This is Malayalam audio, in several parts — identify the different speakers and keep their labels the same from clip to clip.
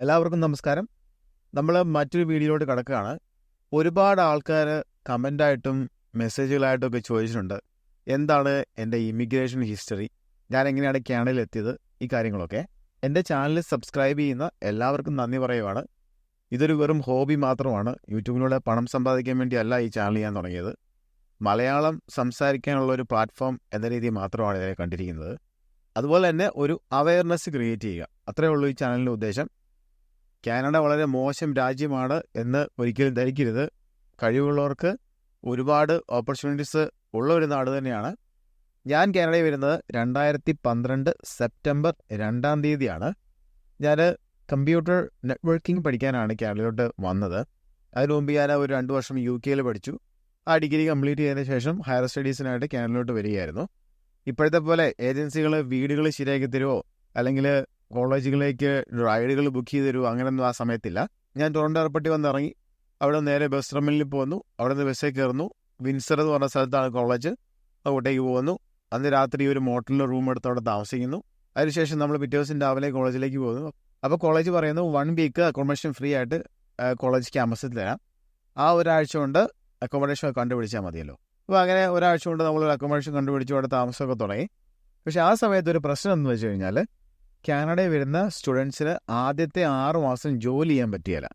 Speaker 1: എല്ലാവർക്കും നമസ്കാരം. നമ്മൾ മറ്റൊരു വീഡിയോയിലോട്ട് കിടക്കുകയാണ്. ഒരുപാട് ആൾക്കാർ കമൻ്റായിട്ടും മെസ്സേജുകളായിട്ടും ഒക്കെ ചോദിച്ചിട്ടുണ്ട്, എന്താണ് എൻ്റെ ഇമിഗ്രേഷൻ ഹിസ്റ്ററി, ഞാൻ എങ്ങനെയാണ് കാനഡയിൽ എത്തിയത്, ഈ കാര്യങ്ങളൊക്കെ. എൻ്റെ ചാനൽ സബ്സ്ക്രൈബ് ചെയ്യുന്ന എല്ലാവർക്കും നന്ദി പറയുവാണ്. ഇതൊരു വെറും ഹോബി മാത്രമാണ്. യൂട്യൂബിലൂടെ പണം സമ്പാദിക്കാൻ വേണ്ടിയല്ല ഈ ചാനൽ ചെയ്യാൻ തുടങ്ങിയത്. മലയാളം സംസാരിക്കാനുള്ള ഒരു പ്ലാറ്റ്ഫോം എന്ന രീതിയിൽ മാത്രമാണ് ഇതിനെ കണ്ടിരിക്കുന്നത്. അതുപോലെ തന്നെ ഒരു അവയർനെസ് ക്രിയേറ്റ് ചെയ്യുക, അത്രയേ ഉള്ളൂ ഈ ചാനലിൻ്റെ ഉദ്ദേശം. കാനഡ വളരെ മോശം രാജ്യമാണ് എന്ന് ഒരിക്കലും ധരിക്കരുത്. കഴിവുള്ളവർക്ക് ഒരുപാട് ഓപ്പർച്യൂണിറ്റീസ് ഉള്ള ഒരു നാട് തന്നെയാണ്. ഞാൻ കാനഡയിൽ വരുന്നത് 2012 സെപ്റ്റംബർ 2 ഞാൻ കമ്പ്യൂട്ടർ നെറ്റ്വർക്കിംഗ് പഠിക്കാനാണ് കാനഡയിലോട്ട് വന്നത്. അതിനു മുമ്പ് ഞാൻ ഒരു 2 വർഷം UK പഠിച്ചു. ആ ഡിഗ്രി കംപ്ലീറ്റ് ചെയ്തതിന് ശേഷം ഹയർ സ്റ്റഡീസിനായിട്ട് കാനഡയിലോട്ട് വരികയായിരുന്നു. ഇപ്പോഴത്തെ പോലെ ഏജൻസികൾ വീടുകൾ ശരിയാക്കി തരുമോ അല്ലെങ്കിൽ കോളേജുകളിലേക്ക് റൈഡുകൾ ബുക്ക് ചെയ്ത് തരുമോ, അങ്ങനെയൊന്നും ആ സമയത്തില്ല. ഞാൻ ടൊറൻ്റോ എയർപോർട്ടിൽ വന്നിറങ്ങി, അവിടെ നേരെ ബസ് ടെർമിനലിൽ പോന്നു. അവിടെ നിന്ന് ബസ്സിൽ കയറുന്നു. വിൻസർ എന്ന് പറഞ്ഞ സ്ഥലത്താണ് കോളേജ്. അങ്ങോട്ടേക്ക് പോകുന്നു. അന്ന് രാത്രി ഒരു മോട്ടലിൽ റൂം എടുത്ത് അവിടെ താമസിക്കുന്നു. അതിനുശേഷം നമ്മൾ പിറ്റേ ദിവസം രാവിലെ കോളേജിലേക്ക് പോകുന്നു. അപ്പോൾ കോളേജ് പറയുന്നു 1 വീക്ക് അക്കോമഡേഷൻ ഫ്രീ ആയിട്ട് കോളേജ് ക്യാമ്പസിൽ തരാം. ആ ഒരാഴ്ച കൊണ്ട് അക്കോമഡേഷൻ കണ്ടുപിടിച്ചാൽ മതിയല്ലോ. അപ്പോൾ അങ്ങനെ ഒരാഴ്ച കൊണ്ട് നമ്മളൊരു അക്കോമഡേഷൻ കണ്ടുപിടിച്ചു അവിടെ താമസമൊക്കെ തുടങ്ങി. പക്ഷേ ആ സമയത്ത് ഒരു പ്രശ്നം എന്ന് വെച്ച് കഴിഞ്ഞാൽ, കാനഡയിൽ വരുന്ന സ്റ്റുഡൻസിന് ആദ്യത്തെ 6 മാസം ജോലി ചെയ്യാൻ പറ്റിയില്ല.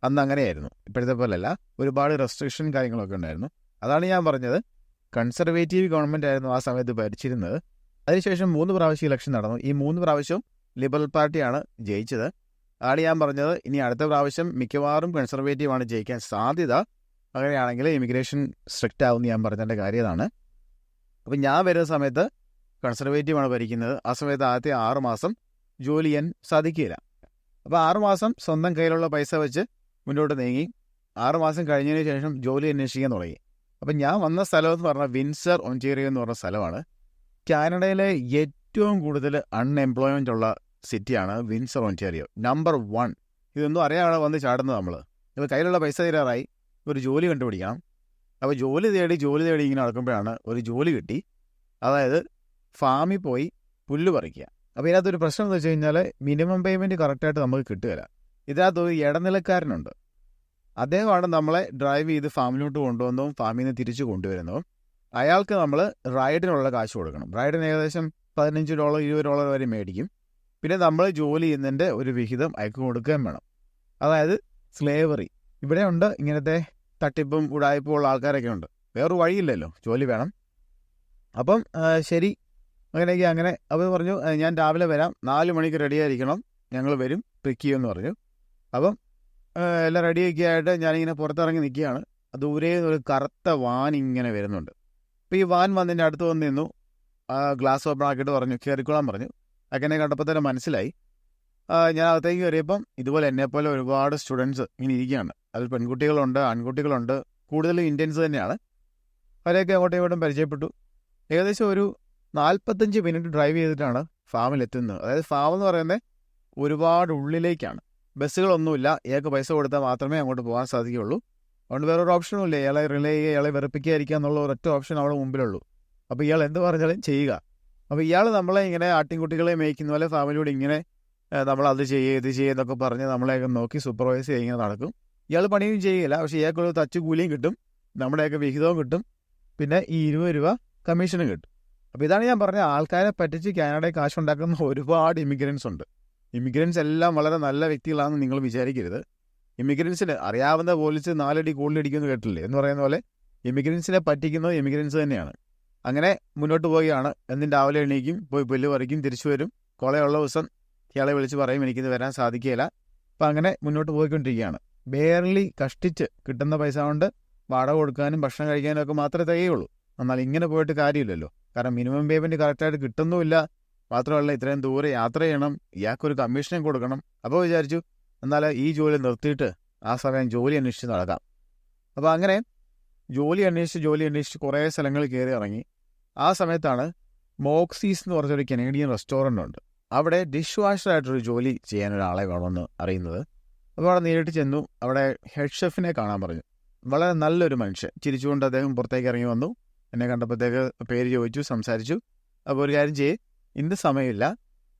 Speaker 1: അന്ന് അങ്ങനെയായിരുന്നു, ഇപ്പോഴത്തെ പോലെയല്ല. ഒരുപാട് റെസ്ട്രിക്ഷൻ കാര്യങ്ങളൊക്കെ ഉണ്ടായിരുന്നു. അതാണ് ഞാൻ പറഞ്ഞത്, കൺസർവേറ്റീവ് ഗവൺമെൻറ് ആയിരുന്നു ആ സമയത്ത് ഭരിച്ചിരുന്നത്. അതിനുശേഷം 3 പ്രാവശ്യം ഇലക്ഷൻ നടന്നു. ഈ 3 പ്രാവശ്യവും ലിബറൽ പാർട്ടിയാണ് ജയിച്ചത്. അതാണ് ഞാൻ പറഞ്ഞത്, ഇനി അടുത്ത പ്രാവശ്യം മിക്കവാറും കൺസർവേറ്റീവാണ് ജയിക്കാൻ സാധ്യത. അങ്ങനെയാണെങ്കിൽ ഇമിഗ്രേഷൻ സ്ട്രിക്റ്റ് ആവുമെന്ന് ഞാൻ പറഞ്ഞതിൻ്റെ കാര്യം ഇതാണ്. അപ്പം ഞാൻ വരുന്ന സമയത്ത് കൺസർവേറ്റീവാണ് ഭരിക്കുന്നത്. ആ സമയത്ത് ആദ്യത്തെ 6 മാസം ജോലി ചെയ്യാൻ സാധിക്കില്ല. അപ്പോൾ 6 മാസം സ്വന്തം കയ്യിലുള്ള പൈസ വെച്ച് മുന്നോട്ട് നീങ്ങി. 6 മാസം കഴിഞ്ഞതിന് ശേഷം ജോലി അന്വേഷിക്കാൻ തുടങ്ങി. അപ്പം ഞാൻ വന്ന സ്ഥലം എന്ന് പറഞ്ഞാൽ വിൻസർ, ഒൻറ്റാറിയോ എന്ന് പറഞ്ഞ സ്ഥലമാണ്. കാനഡയിലെ ഏറ്റവും കൂടുതൽ അൺഎംപ്ലോയ്മെൻ്റ് ഉള്ള സിറ്റിയാണ് വിൻസർ, ഒൻറ്റാറിയോ. നമ്പർ 1. ഇതൊന്നും അറിയാതെ വന്ന് ചാടുന്നത് നമ്മൾ. ഇപ്പോൾ കയ്യിലുള്ള പൈസ തീരാറായി, ഒരു ജോലി കണ്ടുപിടിക്കണം. അപ്പോൾ ജോലി തേടി ഇങ്ങനെ നടക്കുമ്പോഴാണ് ഒരു ജോലി കിട്ടി. അതായത് ഫാമിൽ പോയി പുല്ല് പറിക്കുക. അപ്പോൾ ഇതിനകത്തൊരു പ്രശ്നം എന്ന് വെച്ച് കഴിഞ്ഞാൽ, മിനിമം പേയ്മെൻറ്റ് കറക്റ്റായിട്ട് നമുക്ക് കിട്ടുകയില്ല. ഇതിനകത്തൊരു ഇടനിലക്കാരനുണ്ട്. അദ്ദേഹമാണ് നമ്മളെ ഡ്രൈവ് ചെയ്ത് ഫാമിലോട്ട് കൊണ്ടുവന്നതും ഫാമിൽ നിന്ന് തിരിച്ചു കൊണ്ടുവരുന്നതും. അയാൾക്ക് നമ്മൾ റൈഡിനുള്ള കാശ് കൊടുക്കണം. റൈഡിന് ഏകദേശം $15 $20 വരെ മേടിക്കും. പിന്നെ നമ്മൾ ജോലി ചെയ്യുന്നതിൻ്റെ ഒരു വിഹിതം അയക്ക് കൊടുക്കുകയും വേണം. അതായത് സ്ലേവറി. ഇവിടെ ഉണ്ട് ഇങ്ങനത്തെ തട്ടിപ്പും ഉടായ്പും ഉള്ള ആൾക്കാരൊക്കെ ഉണ്ട്. വേറൊരു വഴിയില്ലല്ലോ, ജോലി വേണം. അപ്പം ശരി, അങ്ങനെ അവർ പറഞ്ഞു, ഞാൻ രാവിലെ വരാം, 4 മണിക്ക് റെഡിയായിരിക്കണം, ഞങ്ങൾ വരും, പിക്ക് ചെയ്യുമെന്ന് പറഞ്ഞു. അപ്പം എല്ലാം റെഡിയൊക്കെ ആയിട്ട് ഞാനിങ്ങനെ പുറത്തിറങ്ങി നിൽക്കുകയാണ്. ദൂരെ ഒരു കറുത്ത വാൻ ഇങ്ങനെ വരുന്നുണ്ട്. അപ്പോൾ ഈ വാൻ വന്നതിൻ്റെ അടുത്ത് വന്ന് നിന്നു. ഗ്ലാസ് ഓപ്പൺ ആക്കിയിട്ട് പറഞ്ഞു, കയറിക്കോളാൻ പറഞ്ഞു. അങ്ങനെ കണ്ടപ്പോൾ തന്നെ മനസ്സിലായി. ഞാൻ അകത്തേക്ക് കയറിയപ്പം ഇതുപോലെ എന്നെപ്പോലെ ഒരുപാട് സ്റ്റുഡൻസ് ഇങ്ങനെ ഇരിക്കുകയാണ്. അതിൽ പെൺകുട്ടികളുണ്ട്, ആൺകുട്ടികളുണ്ട്, കൂടുതലും ഇന്ത്യൻസ് തന്നെയാണ്. അവരെയൊക്കെ അങ്ങോട്ടും ഇങ്ങോട്ടും പരിചയപ്പെട്ടു. ഏകദേശം ഒരു 45 മിനിറ്റ് ഡ്രൈവ് ചെയ്തിട്ടാണ് ഫാമിലെത്തുന്നത്. അതായത് ഫാം എന്ന് പറയുന്നത് ഒരുപാട് ഉള്ളിലേക്കാണ്. ബസ്സുകളൊന്നുമില്ല. ഇയാൾക്ക് പൈസ കൊടുത്താൽ മാത്രമേ അങ്ങോട്ട് പോകാൻ സാധിക്കുകയുള്ളൂ. അതുകൊണ്ട് വേറൊരു ഓപ്ഷനും ഇല്ല. ഇയാളെ റിലേ ചെയ്യുക, ഇയാളെ വെറുപ്പിക്കാതിരിക്കുക എന്നുള്ള ഒരൊറ്റ ഓപ്ഷൻ അവിടെ മുമ്പിലുള്ളൂ. അപ്പോൾ ഇയാൾ എന്ത് പറഞ്ഞാലും ചെയ്യുക. അപ്പോൾ ഇയാൾ നമ്മളെ ഇങ്ങനെ ആട്ടിൻകുട്ടികളെ മേയ്ക്കുന്ന പോലെ ഫാമിലിയോട് ഇങ്ങനെ നമ്മളത് ചെയ്യുക, ഇത് ചെയ്യുക എന്നൊക്കെ പറഞ്ഞ് നമ്മളെയൊക്കെ നോക്കി സൂപ്പർവൈസ് ചെയ്ത് ഇങ്ങനെ നടക്കും. ഇയാൾ പണിയും ചെയ്യില്ല, പക്ഷേ ഇയാൾക്കൊരു തച്ചു കൂലിയും കിട്ടും, നമ്മുടെയൊക്കെ വിഹിതവും കിട്ടും, പിന്നെ ഈ 20 രൂപ കമ്മീഷനും കിട്ടും. അപ്പോൾ ഇതാണ് ഞാൻ പറഞ്ഞ, ആൾക്കാരെ പറ്റിച്ച് കാനഡയിൽ കാശുണ്ടാക്കുന്ന ഒരുപാട് ഇമിഗ്രൻസ് ഉണ്ട്. ഇമിഗ്രൻസ് എല്ലാം വളരെ നല്ല വ്യക്തികളാണെന്ന് നിങ്ങൾ വിചാരിക്കരുത്. ഇമിഗ്രൻസിന് അറിയാവുന്ന പോലീസ് 4 അടി കൂടുതലടിക്കുമെന്ന് കേട്ടില്ലേ എന്ന് പറയുന്ന പോലെ ഇമിഗ്രൻസിനെ പറ്റിക്കുന്നത് ഇമിഗ്രൻസ് തന്നെയാണ്. അങ്ങനെ മുന്നോട്ട് പോവുകയാണ്. എന്നും രാവിലെ എണീക്കും, പോയി പുല്ല് പറിക്കും, തിരിച്ചു വരും. കോളേജുള്ള ദിവസം ഇയാളെ വിളിച്ച് പറയും എനിക്കിത് വരാൻ സാധിക്കുകയില്ല. അപ്പം അങ്ങനെ മുന്നോട്ട് പോയിക്കൊണ്ടിരിക്കുകയാണ്. ബേർലി കഷ്ടിച്ച് കിട്ടുന്ന പൈസ കൊണ്ട് വാടക കൊടുക്കാനും ഭക്ഷണം കഴിക്കാനും ഒക്കെ മാത്രമേ തികയുള്ളൂ. എന്നാൽ ഇങ്ങനെ പോയിട്ട് കാര്യമില്ലല്ലോ. കാരണം മിനിമം പേയ്മെൻറ്റ് കറക്റ്റായിട്ട് കിട്ടുന്നുമില്ല. മാത്രമല്ല ഇത്രയും ദൂരെ യാത്ര ചെയ്യണം, ഇയാൾക്കൊരു കമ്മീഷനും കൊടുക്കണം. അപ്പോൾ വിചാരിച്ചു എന്നാൽ ഈ ജോലി നിർത്തിയിട്ട് ആ സമയം ജോലി അന്വേഷിച്ച് നടക്കാം. അപ്പോൾ അങ്ങനെ ജോലി അന്വേഷിച്ച് കുറേ സ്ഥലങ്ങളിൽ കയറി ഇറങ്ങി. ആ സമയത്താണ് മോക്സീസ് എന്ന് പറഞ്ഞൊരു കനേഡിയൻ റെസ്റ്റോറൻ്റ് ഉണ്ട്. അവിടെ ഡിഷ് വാഷറായിട്ടൊരു ജോലി ചെയ്യാൻ ഒരാളെ വേണമെന്ന് അറിയുന്നത്. അപ്പോൾ അവിടെ നേരിട്ട് ചെന്നു. അവിടെ ഹെഡ് ഷെഫിനെ കാണാൻ പറഞ്ഞു. വളരെ നല്ലൊരു മനുഷ്യൻ. ചിരിച്ചുകൊണ്ട് അദ്ദേഹം പുറത്തേക്ക് ഇറങ്ങി വന്നു. എന്നെ കണ്ടപ്പോഴത്തേക്ക് പേര് ചോദിച്ചു, സംസാരിച്ചു. അപ്പോൾ ഒരു കാര്യം ചെയ്യേ, ഇന്ന് സമയമില്ല,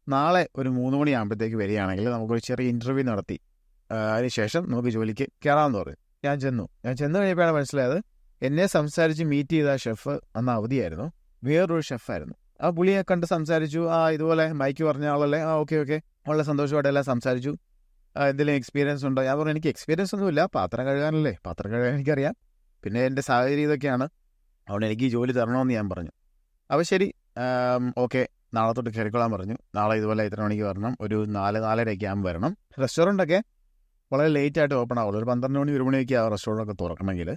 Speaker 1: നാളെ ഒരു 3 മണിയാകുമ്പോഴത്തേക്ക് വരികയാണെങ്കിൽ നമുക്കൊരു ചെറിയ ഇൻ്റർവ്യൂ നടത്തി അതിനുശേഷം നമുക്ക് ജോലിക്ക് കയറാമെന്ന് പറഞ്ഞു. ഞാൻ ചെന്ന് കഴിഞ്ഞപ്പോഴാണ് മനസ്സിലായത് എന്നെ സംസാരിച്ച് മീറ്റ് ചെയ്ത ഷെഫ് അന്ന് അവധിയായിരുന്നു, വേറൊരു ഷെഫായിരുന്നു. ആ പുള്ളിയെ കണ്ട് സംസാരിച്ചു. ഇതുപോലെ മൈക്ക് പറഞ്ഞ ആളല്ലേ, ഓക്കെ വളരെ സന്തോഷമായിട്ട് എല്ലാം സംസാരിച്ചു. എന്തെങ്കിലും എക്സ്പീരിയൻസ് ഉണ്ടോ? ഞാൻ പറഞ്ഞു എനിക്ക് എക്സ്പീരിയൻസ് ഒന്നുമില്ല, പാത്രം കഴുകാൻ എനിക്കറിയാം, പിന്നെ എൻ്റെ സാഹചര്യം ഇതൊക്കെയാണ്, അതുകൊണ്ട് എനിക്ക് ഈ ജോലി തരണമെന്ന് ഞാൻ പറഞ്ഞു. അപ്പോൾ ശരി, ഓക്കെ, നാളെ തൊട്ട് കയറിക്കൊള്ളാൻ പറഞ്ഞു. നാളെ ഇതുപോലെ ഇത്ര മണിക്ക് വരണം, ഒരു 4-4:30 ആകുമ്പോൾ വരണം. റെസ്റ്റോറൻ്റൊക്കെ വളരെ ലേറ്റായിട്ട് ഓപ്പൺ ആവുള്ളൂ, ഒരു 12 മണി 1 മണിയൊക്കെ ആവും റെസ്റ്റോറൻ്റൊക്കെ തുറക്കണമെങ്കിൽ.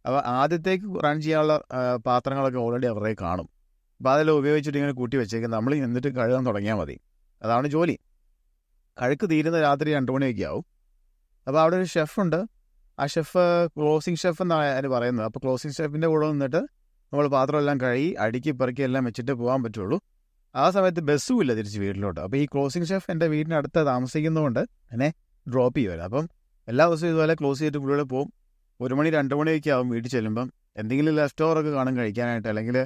Speaker 1: അപ്പോൾ ആദ്യത്തേക്ക് റൺ ചെയ്യാനുള്ള പാത്രങ്ങളൊക്കെ ഓൾറെഡി അവരുടെ കാണും. അപ്പോൾ അതെല്ലാം ഉപയോഗിച്ചിട്ട് ഇങ്ങനെ കൂട്ടി വെച്ചേക്കും, നമ്മൾ എന്നിട്ട് കഴുകാൻ തുടങ്ങിയാൽ മതി. അതാണ് ജോലി. കഴുക്ക് തീരുന്ന രാത്രി 2 മണിയൊക്കെ ആവും. അപ്പോൾ അവിടെ ഒരു ഷെഫുണ്ട്. ആ ഷെഫ് ക്ലോസിംഗ് ഷെഫ് എന്നാണ് അതിന് പറയുന്നത്. അപ്പോൾ ക്ലോസിംഗ് ഷെഫിൻ്റെ കൂടെ നിന്നിട്ട് നമ്മൾ പാത്രമെല്ലാം കഴുകി അടുക്കി പെറുക്കി എല്ലാം വെച്ചിട്ട് പോകാൻ പറ്റുള്ളൂ. ആ സമയത്ത് ബസ്സും ഇല്ല തിരിച്ച് വീട്ടിലോട്ട്. അപ്പോൾ ഈ ക്ലോസിംഗ് ഷെഫ് എൻ്റെ വീടിനടുത്ത് താമസിക്കുന്നതുകൊണ്ട് എന്നെ ഡ്രോപ്പ് ചെയ്യുമായിരുന്നു. അപ്പം എല്ലാ ദിവസവും ഇതുപോലെ ക്ലോസ് ചെയ്തിട്ട് പുള്ളിയോടെ പോകും. 1 മണി 2 മണിയൊക്കെ ആവും വീട്ടിൽ ചെല്ലുമ്പം. എന്തെങ്കിലും ലെഫ്റ്റ് ഓവറൊക്കെ കാണും കഴിക്കാനായിട്ട്, അല്ലെങ്കിൽ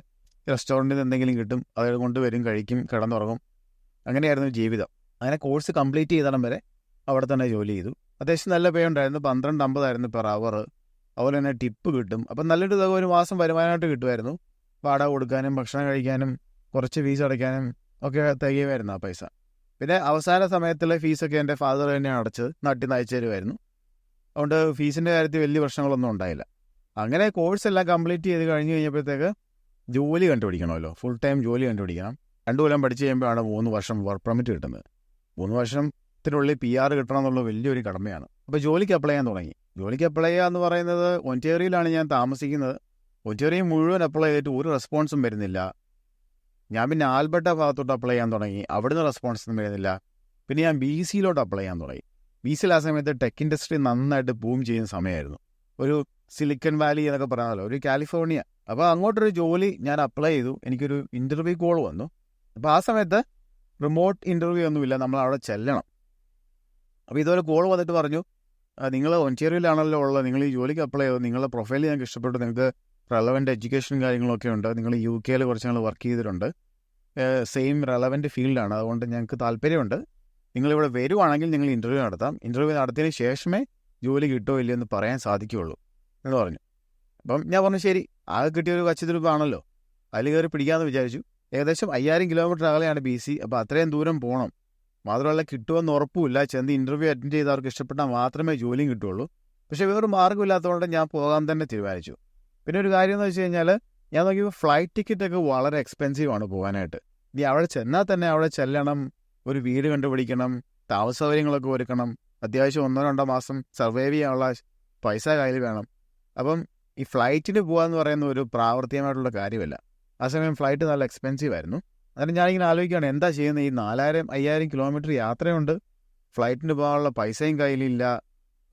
Speaker 1: റെസ്റ്റോറൻറ്റിൽ നിന്ന് എന്തെങ്കിലും കിട്ടും, അത് കൊണ്ടുവരും, കഴിക്കും, കിടന്നുറങ്ങും. അങ്ങനെയായിരുന്നു ജീവിതം. അങ്ങനെ കോഴ്സ് കംപ്ലീറ്റ് ചെയ്തിടം വരെ അവിടെ തന്നെ ജോലി ചെയ്തു. അത്യാവശ്യം നല്ല പേ ഉണ്ടായിരുന്നു, 12.50 പെർ അവർ. അതുപോലെ തന്നെ ടിപ്പ് കിട്ടും. അപ്പം നല്ലൊരു തുക ഒരു മാസം വരുമാനമായിട്ട് കിട്ടുമായിരുന്നു. വാടക കൊടുക്കാനും ഭക്ഷണം കഴിക്കാനും കുറച്ച് ഫീസ് അടയ്ക്കാനും ഒക്കെ തികയുമായിരുന്നു ആ പൈസ. പിന്നെ അവസാന സമയത്തുള്ള ഫീസൊക്കെ എൻ്റെ ഫാദർ തന്നെയാണ് അടച്ചത്, നാട്ടിൽ നിന്ന് അയച്ചു തരുമായിരുന്നു. അതുകൊണ്ട് ഫീസിൻ്റെ കാര്യത്തിൽ വലിയ പ്രശ്നങ്ങളൊന്നും ഉണ്ടായില്ല. അങ്ങനെ കോഴ്സ് എല്ലാം കംപ്ലീറ്റ് ചെയ്ത് കഴിഞ്ഞ് കഴിഞ്ഞപ്പോഴത്തേക്ക് ജോലി കണ്ടുപിടിക്കണമല്ലോ, ഫുൾ ടൈം ജോലി കണ്ടുപിടിക്കണം. 2 കൊല്ലം പഠിച്ച് കഴിയുമ്പോഴാണ് 3 വർഷം വർക്ക് പെർമിറ്റ് കിട്ടുന്നത്. 3 വർഷത്തിനുള്ളിൽ PR കിട്ടണം എന്നുള്ള വലിയൊരു കടമയാണ്. അപ്പോൾ ജോലിക്ക് അപ്ലൈ ചെയ്യാൻ തുടങ്ങി. ജോലിക്ക് അപ്ലൈ ചെയ്യുക എന്ന് പറയുന്നത് ഒൻറ്റേറിയയിലാണ് ഞാൻ താമസിക്കുന്നത്. ഒൻറ്റേറിയ മുഴുവൻ അപ്ലൈ ചെയ്തിട്ട് ഒരു റെസ്പോൺസും വരുന്നില്ല. ഞാൻ പിന്നെ ആൽബർട്ട ഭാഗത്തോട്ട് അപ്ലൈ ചെയ്യാൻ തുടങ്ങി, അവിടുന്ന് റെസ്പോൺസൊന്നും വരുന്നില്ല. പിന്നെ ഞാൻ BCയിലോട്ട് അപ്ലൈ ചെയ്യാൻ തുടങ്ങി. BCയിൽ ആ സമയത്ത് ടെക് ഇൻഡസ്ട്രി നന്നായിട്ട് ബൂം ചെയ്യുന്ന സമയമായിരുന്നു. ഒരു സിലിക്കൺ വാലി എന്നൊക്കെ പറയാമല്ലോ, ഒരു കാലിഫോർണിയ. അപ്പോൾ അങ്ങോട്ടൊരു ജോലി ഞാൻ അപ്ലൈ ചെയ്തു. എനിക്കൊരു ഇൻ്റർവ്യൂ കോൾ വന്നു. അപ്പോൾ ആ സമയത്ത് റിമോട്ട് ഇൻ്റർവ്യൂ ഒന്നുമില്ല, നമ്മൾ അവിടെ ചെല്ലണം. അപ്പോൾ ഇതുപോലെ കോൾ വന്നിട്ട് പറഞ്ഞു, നിങ്ങൾ ഒൻറ്റേറിയയിലാണല്ലോ ഉള്ളത്, നിങ്ങൾ ഈ ജോലിക്ക് അപ്ലൈ ചെയ്തു, നിങ്ങളുടെ പ്രൊഫൈൽ ഞങ്ങൾക്ക് ഇഷ്ടപ്പെട്ടു, നിങ്ങൾക്ക് റെലവൻറ്റ് എഡ്യൂക്കേഷൻ കാര്യങ്ങളൊക്കെ ഉണ്ട്, നിങ്ങൾ UK കുറച്ച് നാൾ വർക്ക് ചെയ്തിട്ടുണ്ട്, സെയിം റെലവൻറ്റ് ഫീൽഡാണ്, അതുകൊണ്ട് ഞങ്ങൾക്ക് താല്പര്യമുണ്ട്, നിങ്ങളിവിടെ വരുവാണെങ്കിൽ നിങ്ങൾ ഇൻ്റർവ്യൂ നടത്താം, ഇൻ്റർവ്യൂ നടത്തിയതിന് ശേഷമേ ജോലി കിട്ടുമോ ഇല്ലയെന്ന് പറയാൻ സാധിക്കുകയുള്ളൂ എന്ന് പറഞ്ഞു. അപ്പം ഞാൻ പറഞ്ഞു ശരി, ആകെ കിട്ടിയൊരു കച്ചിത്തുരുപ്പാണല്ലോ, അതിൽ കയറി പിടിക്കാമെന്ന് വിചാരിച്ചു. ഏകദേശം 5000 കിലോമീറ്റർ അകലെയാണ് BC. അപ്പോൾ അത്രയും ദൂരം പോകണം, മാത്രമല്ല കിട്ടുമെന്ന് ഉറപ്പുമില്ല. ചെന്ന് ഇൻ്റർവ്യൂ അറ്റൻഡ് ചെയ്തവർക്ക് ഇഷ്ടപ്പെട്ടാൽ മാത്രമേ ജോലിയും കിട്ടുള്ളൂ. പക്ഷേ വേറൊരു മാർഗ്ഗമില്ലാത്തതുകൊണ്ട് ഞാൻ പോകാൻ തന്നെ തീരുമാനിച്ചു. പിന്നെ ഒരു കാര്യം എന്ന് വെച്ച് കഴിഞ്ഞാൽ, ഞാൻ നോക്കിയപ്പോൾ ഫ്ലൈറ്റ് ടിക്കറ്റൊക്കെ വളരെ എക്സ്പെൻസീവാണ് പോകാനായിട്ട്. ഇനി അവിടെ ചെന്നാൽ തന്നെ അവിടെ ചെല്ലണം, ഒരു വീട് കണ്ടുപിടിക്കണം, താമസ സൗകര്യങ്ങളൊക്കെ ഒരുക്കണം, അത്യാവശ്യം 1-2 മാസം സർവൈവ് ചെയ്യാനുള്ള പൈസ കയ്യിൽ വേണം. അപ്പം ഈ ഫ്ലൈറ്റിന് പോകാമെന്ന് പറയുന്ന ഒരു പ്രാവർത്തികമായിട്ടുള്ള കാര്യമല്ല. ആ സമയം ഫ്ലൈറ്റ് നല്ല എക്സ്പെൻസീവ് ആയിരുന്നു. അന്നേരം ഞാനിങ്ങനെ ആലോചിക്കുകയാണ്, എന്താ ചെയ്യുന്നത്? ഈ 4000-5000 കിലോമീറ്റർ യാത്രയുണ്ട്, ഫ്ലൈറ്റിന് പോകാനുള്ള പൈസയും കയ്യിലില്ല.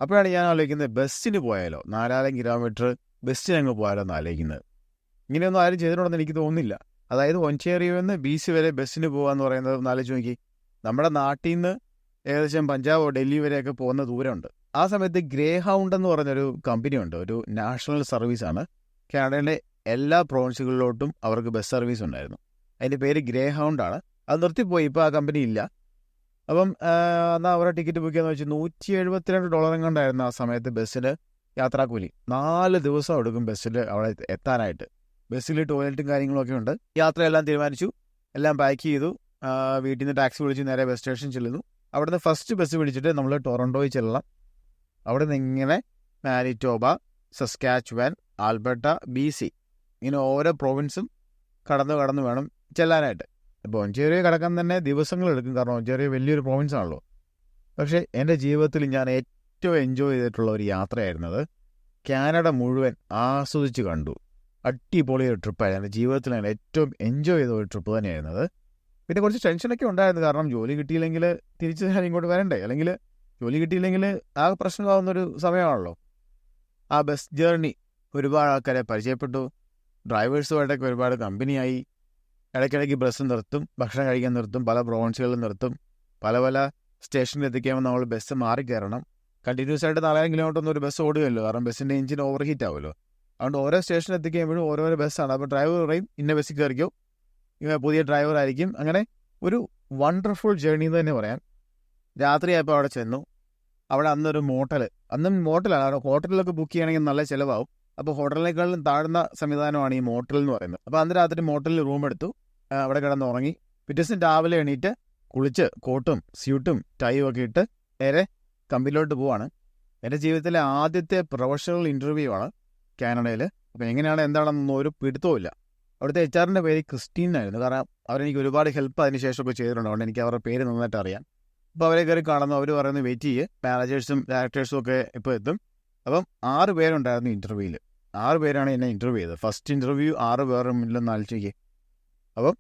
Speaker 1: അപ്പോഴാണ് ഞാൻ ആലോചിക്കുന്നത്, ബസ്സിന് പോയാലോ, 4000 കിലോമീറ്റർ ബസ്സിന് അങ്ങ് പോയാലോ എന്ന് ആലോചിക്കുന്നത്. ഇങ്ങനെയൊന്നും ആരും ചെയ്തിട്ടുണ്ടെന്ന് എനിക്ക് തോന്നുന്നില്ല. അതായത് ഒൻറ്റേറിയോയിൽ നിന്ന് BC വരെ ബസ്സിന് പോകുക പറയുന്നത് ഒന്ന് ആലോചിച്ച് നോക്കി. നമ്മുടെ നാട്ടിൽ നിന്ന് ഏകദേശം പഞ്ചാബോ ഡൽഹി വരെയൊക്കെ പോകുന്ന ദൂരമുണ്ട്. ആ സമയത്ത് ഗ്രേ ഹൗണ്ട് എന്ന് പറഞ്ഞൊരു കമ്പനിയുണ്ട്, ഒരു നാഷണൽ സർവീസാണ്. കാനഡയിലെ എല്ലാ പ്രൊവിൻസുകളിലോട്ടും അവർക്ക് ബസ് സർവീസ് ഉണ്ടായിരുന്നു. അതിൻ്റെ പേര് ഗ്രേ ഹൗണ്ടാണ്. അത് നിർത്തിപ്പോയി, ഇപ്പോൾ ആ കമ്പനി ഇല്ല. അപ്പം എന്നാൽ അവരുടെ ടിക്കറ്റ് ബുക്ക് ചെയ്യാന്ന് വെച്ചാൽ $172 കൊണ്ടായിരുന്നു ആ സമയത്ത് ബസ്സിന് യാത്രാക്കൂലി. 4 ദിവസം എടുക്കും ബസ്സിൽ അവിടെ എത്താനായിട്ട്. ബസ്സിൽ ടോയ്ലറ്റും കാര്യങ്ങളൊക്കെ ഉണ്ട്. യാത്രയെല്ലാം തീരുമാനിച്ചു, എല്ലാം പാക്ക് ചെയ്തു. വീട്ടിൽ നിന്ന് ടാക്സി വിളിച്ച് നേരെ ബസ് സ്റ്റേഷൻ ചെല്ലുന്നു. അവിടുന്ന് ഫസ്റ്റ് ബസ് പിടിച്ചിട്ട് നമ്മൾ ടൊറൻറ്റോയിൽ ചെല്ലണം. അവിടെ നിന്ന് ഇങ്ങനെ മാനിറ്റോബ, സസ്കാച്ചുവാൻ, ആൽബർട്ട, BC ഇങ്ങനെ ഓരോ പ്രൊവിൻസും കടന്ന് വേണം ചെല്ലാനായിട്ട്. ഇപ്പോൾ ഒൻറ്റേറിയോ കടക്കാൻ തന്നെ ദിവസങ്ങളെടുക്കും, കാരണം ഒൻറ്റേറിയോ വലിയൊരു പ്രൊവിൻസ് ആണല്ലോ. പക്ഷേ എൻ്റെ ജീവിതത്തിൽ ഞാൻ ഏറ്റവും എൻജോയ് ചെയ്തിട്ടുള്ള ഒരു യാത്രയായിരുന്നത്. കാനഡ മുഴുവൻ ആസ്വദിച്ച് കണ്ടു. അടിപൊളി ഒരു ട്രിപ്പായിരുന്നു. എൻ്റെ ജീവിതത്തിൽ ഞാൻ ഏറ്റവും എൻജോയ് ചെയ്ത ഒരു ട്രിപ്പ് തന്നെയായിരുന്നത്. പിന്നെ കുറച്ച് ടെൻഷനൊക്കെ ഉണ്ടായിരുന്നു, കാരണം ജോലി കിട്ടിയില്ലെങ്കിൽ തിരിച്ച് ഞാൻ ഇങ്ങോട്ട് വരണ്ടേ, അല്ലെങ്കിൽ ജോലി കിട്ടിയില്ലെങ്കിൽ ആ പ്രശ്നമാകുന്നൊരു സമയമാണല്ലോ. ആ ബസ് ജേർണി ഒരുപാട് ആൾക്കാരെ പരിചയപ്പെട്ടു, ഡ്രൈവേഴ്സുമായിട്ടൊക്കെ ഒരുപാട് കമ്പനിയായി. ഇടയ്ക്കിടയ്ക്ക് ബസ് നിർത്തും, ഭക്ഷണം കഴിക്കാൻ നിർത്തും, പല പ്രൊവിൻസുകളിൽ നിർത്തും, പല സ്റ്റേഷനിൽ എത്തിക്കുമ്പോൾ നമ്മൾ ബസ് മാറി കയറണം. കണ്ടിന്യൂസ് ആയിട്ട് 4000 കിലോമീറ്റർ ഒന്നും ഒരു ബസ് ഓടുകയല്ലോ, കാരണം ബസ്സിൻ്റെ എഞ്ചിൻ ഓവർ ഹീറ്റ് ആവുമല്ലോ. അതുകൊണ്ട് ഓരോ സ്റ്റേഷനിൽ എത്തിക്കുമ്പോഴും ഓരോരോ ബസ്സാണ്. അപ്പോൾ ഡ്രൈവർ പറയും ഇന്ന ബസ്സിൽ കയറിക്കോ, പുതിയ ഡ്രൈവർ ആയിരിക്കും. അങ്ങനെ ഒരു വണ്ടർഫുൾ ജേർണി എന്ന് തന്നെ പറയാം. രാത്രിയായപ്പോൾ അവിടെ ചെന്നു. അവിടെ അന്നൊരു അന്നും മോട്ടലാണ്. ഹോട്ടലിലൊക്കെ ബുക്ക് ചെയ്യണമെങ്കിൽ നല്ല ചിലവാകും. അപ്പോൾ ഹോട്ടലിനേക്കാളും താഴ്ന്ന സംവിധാനമാണ് ഈ മോട്ടൽ എന്ന് പറയുന്നത്. അപ്പോൾ അന്ന് രാത്രി മോട്ടലിൽ റൂം എടുത്തു, അവിടെ കിടന്നുറങ്ങി. പിറ്റേ ദിവസം രാവിലെ എണീറ്റ് കുളിച്ച് കോട്ടും സ്യൂട്ടും ടൈയും ഒക്കെ ഇട്ട് നേരെ കമ്പനിയിലോട്ട് പോവാണ്. എൻ്റെ ജീവിതത്തിലെ ആദ്യത്തെ പ്രൊഫഷണൽ ഇൻ്റർവ്യൂ ആണ് കാനഡയിൽ. അപ്പോൾ എങ്ങനെയാണ് എന്താണെന്നൊന്നും ഒരു പിടുത്തവുമില്ല. അവിടുത്തെ HR-ൻ്റെ പേര് ക്രിസ്റ്റീൻ ആയിരുന്നു. കാരണം അവരെനിക്ക് ഒരുപാട് ഹെൽപ്പ് അതിന് ശേഷമൊക്കെ ചെയ്തിട്ടുണ്ട്. അതുകൊണ്ട് എനിക്ക് അവരുടെ പേര് നന്നായിട്ട് അറിയാം. അപ്പോൾ അവരെ കയറി കാണുന്നു. അവർ പറയുന്നത് വെയിറ്റ് ചെയ്യ്, മാനേജേഴ്സും ഡയറക്ടേഴ്സും ഒക്കെ ഇപ്പോൾ എത്തും. അപ്പം 6 പേരുണ്ടായിരുന്നു ഇൻ്റർവ്യൂവിൽ. 6 പേരാണ് എന്നെ ഇൻ്റർവ്യൂ ചെയ്തത്. ഫസ്റ്റ് ഇൻ്റർവ്യൂ 6 പേരുടെ മുന്നിലൊന്ന് ആലോചിക്കുക. അപ്പം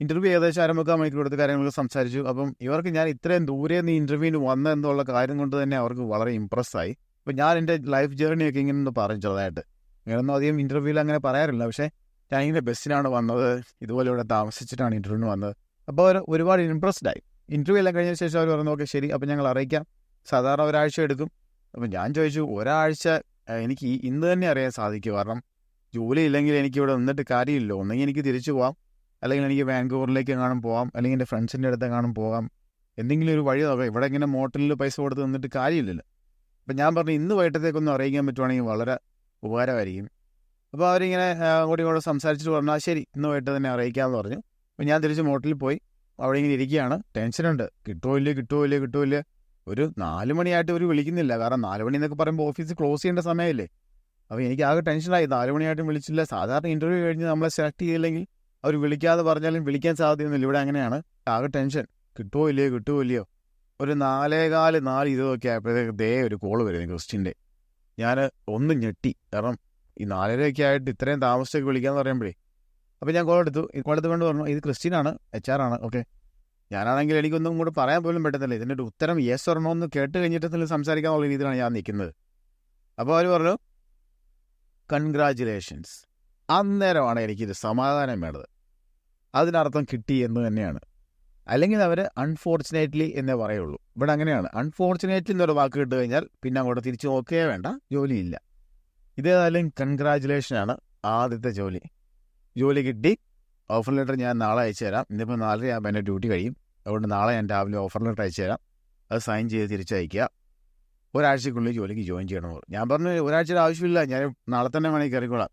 Speaker 1: ഇൻ്റർവ്യൂ ഏകദേശം 1.25 മണിക്കൂർ എടുത്ത് കാര്യങ്ങളൊക്കെ സംസാരിച്ചു. അപ്പം ഇവർക്ക് ഞാൻ ഇത്രയും ദൂരെ നിന്ന് ഇൻ്റർവ്യൂവിന് വന്നതെന്നുള്ള കാര്യം കൊണ്ട് തന്നെ അവർക്ക് വളരെ ഇമ്പ്രസ്സായി. അപ്പം ഞാൻ എൻ്റെ ലൈഫ് ജേർണിയൊക്കെ ഇങ്ങനെ ഒന്ന് പറഞ്ഞു ചെറുതായിട്ട്. ഇങ്ങനെയൊന്നും അധികം ഇൻ്റർവ്യൂവിൽ അങ്ങനെ പറയാറില്ല. പക്ഷേ ഞാൻ ഇങ്ങനെ ബസ്സിനാണ് വന്നത്, ഇതുപോലെ ഇവിടെ താമസിച്ചിട്ടാണ് ഇൻ്റർവ്യൂവിന് വന്നത്. അപ്പോൾ അവർ ഒരുപാട് ഇമ്പ്രസ്ഡ് ആയി. ഇൻ്റർവ്യൂ എല്ലാം കഴിഞ്ഞ ശേഷം അവർ പറഞ്ഞു ഓക്കെ ശരി, അപ്പം ഞങ്ങൾ അറിയിക്കാം, സാധാരണ ഒരാഴ്ച എടുക്കും. അപ്പം ഞാൻ ചോദിച്ചു ഒരാഴ്ച എനിക്ക് ഇന്ന് തന്നെ അറിയാൻ സാധിക്കും. കാരണം ജോലി ഇല്ലെങ്കിൽ എനിക്ക് ഇവിടെ നിന്നിട്ട് കാര്യമില്ലല്ലോ. ഒന്നെങ്കിൽ എനിക്ക് തിരിച്ചു പോകാം, അല്ലെങ്കിൽ എനിക്ക് വാൻകൂവറിലേക്ക് എങ്ങാനും പോകാം, അല്ലെങ്കിൽ എൻ്റെ ഫ്രണ്ട്സിൻ്റെ അടുത്ത് എങ്ങാനും പോകാം. എന്തെങ്കിലും ഒരു വഴി നോക്കാം. ഇവിടെ ഇങ്ങനെ മോട്ടലിൽ പൈസ കൊടുത്ത് നിന്നിട്ട് കാര്യമില്ലല്ലോ. അപ്പം ഞാൻ പറഞ്ഞു ഇന്ന് വൈകിട്ടത്തേക്കൊന്നും അറിയിക്കാൻ പറ്റുവാണെങ്കിൽ വളരെ ഉപകാരമായിരിക്കും. അപ്പോൾ അവരിങ്ങനെ അങ്ങോട്ടും ഇങ്ങോട്ടും സംസാരിച്ചിട്ട് പറഞ്ഞാൽ ശരി ഇന്ന് വൈകിട്ട് തന്നെ അറിയിക്കാമെന്ന് പറഞ്ഞു. അപ്പോൾ ഞാൻ തിരിച്ച് മോട്ടലിൽ പോയി അവിടെ ഇങ്ങനെ ഇരിക്കുകയാണ്. ടെൻഷനുണ്ട്, കിട്ടുമോ ഇല്ലേ. ഒരു 4 മണിയായിട്ട് അവർ വിളിക്കുന്നില്ല. കാരണം 4 മണി എന്നൊക്കെ പറയുമ്പോൾ ഓഫീസ് ക്ലോസ് ചെയ്യേണ്ട സമയമല്ലേ. അപ്പോൾ എനിക്ക് ആകെ ടെൻഷനായി. 4 മണിയായിട്ടും വിളിച്ചില്ല. സാധാരണ ഇൻ്റർവ്യൂ കഴിഞ്ഞ് നമ്മളെ സെലക്ട് ചെയ്തില്ലെങ്കിൽ അവർ വിളിക്കാതെ പറഞ്ഞാലും വിളിക്കാൻ സാധ്യതയൊന്നുമില്ല. ഇവിടെ അങ്ങനെയാണ്. ആകെ ടെൻഷൻ, കിട്ടുമോ ഇല്ലയോ. ഒരു 4:15 ആയപ്പോഴത്തേക്ക് ഒരു കോള് വരുന്നു ക്രിസ്റ്റിൻ്റെ. ഞാൻ ഒന്ന് ഞെട്ടി. കാരണം ഈ 4:30 ആയിട്ട് ഇത്രയും താമസിച്ചൊക്കെ വിളിക്കാമെന്ന് പറയുമ്പോഴേ. അപ്പോൾ ഞാൻ കോൾ എടുത്തു കൊണ്ട് പറഞ്ഞു ഇത് ക്രിസ്റ്റീനാണ്, HR ആണ്. ഓക്കെ. ഞാനാണെങ്കിൽ എനിക്കൊന്നും കൂടെ പറയാൻ പോലും പറ്റത്തില്ല. ഇതിൻ്റെ ഒരു ഉത്തരം യെസ് ഓർ നോ എന്ന് കേട്ട് കഴിഞ്ഞിട്ട് സംസാരിക്കാനുള്ള രീതിയിലാണ് ഞാൻ നിൽക്കുന്നത്. അപ്പോൾ അവർ പറഞ്ഞു കൺഗ്രാജുലേഷൻസ്. അന്നേരമാണ് എനിക്കൊരു സമാധാനം വേണ്ടത്. അതിനർത്ഥം കിട്ടി എന്ന് തന്നെയാണ്. അല്ലെങ്കിൽ അവർ അൺഫോർച്ചുനേറ്റ്ലി എന്നേ പറയുള്ളൂ. ഇവിടെ അങ്ങനെയാണ്. അൺഫോർച്ചുനേറ്റ്ലി എന്നൊരു വാക്ക് കിട്ടു കഴിഞ്ഞാൽ പിന്നെ അങ്ങോട്ട് തിരിച്ച് നോക്കുകയേ വേണ്ട, ജോലിയില്ല. ഇതേതായാലും കൺഗ്രാജുലേഷനാണ്. ആദ്യത്തെ ജോലി കിട്ടി. ഓഫർ ലെറ്റർ ഞാൻ നാളെ അയച്ചു തരാം. ഇന്നിപ്പോൾ 4:30 ആകുമ്പോൾ എൻ്റെ ഡ്യൂട്ടി കഴിയും. അതുകൊണ്ട് നാളെ ഞാൻ രാവിലെ ഓഫർ ലെറ്റർ അയച്ചു തരാം. അത് സൈൻ ചെയ്ത് തിരിച്ചയക്കുക. ഒരാഴ്ചക്കുള്ളിൽ ജോലിക്ക് ജോയിൻ ചെയ്യണമെന്ന് പറഞ്ഞു. ഞാൻ പറഞ്ഞു ഒരാഴ്ചയുടെ ആവശ്യമില്ല, ഞാൻ നാളെ തന്നെ വേണമെങ്കിൽ കയറിക്കോളാം.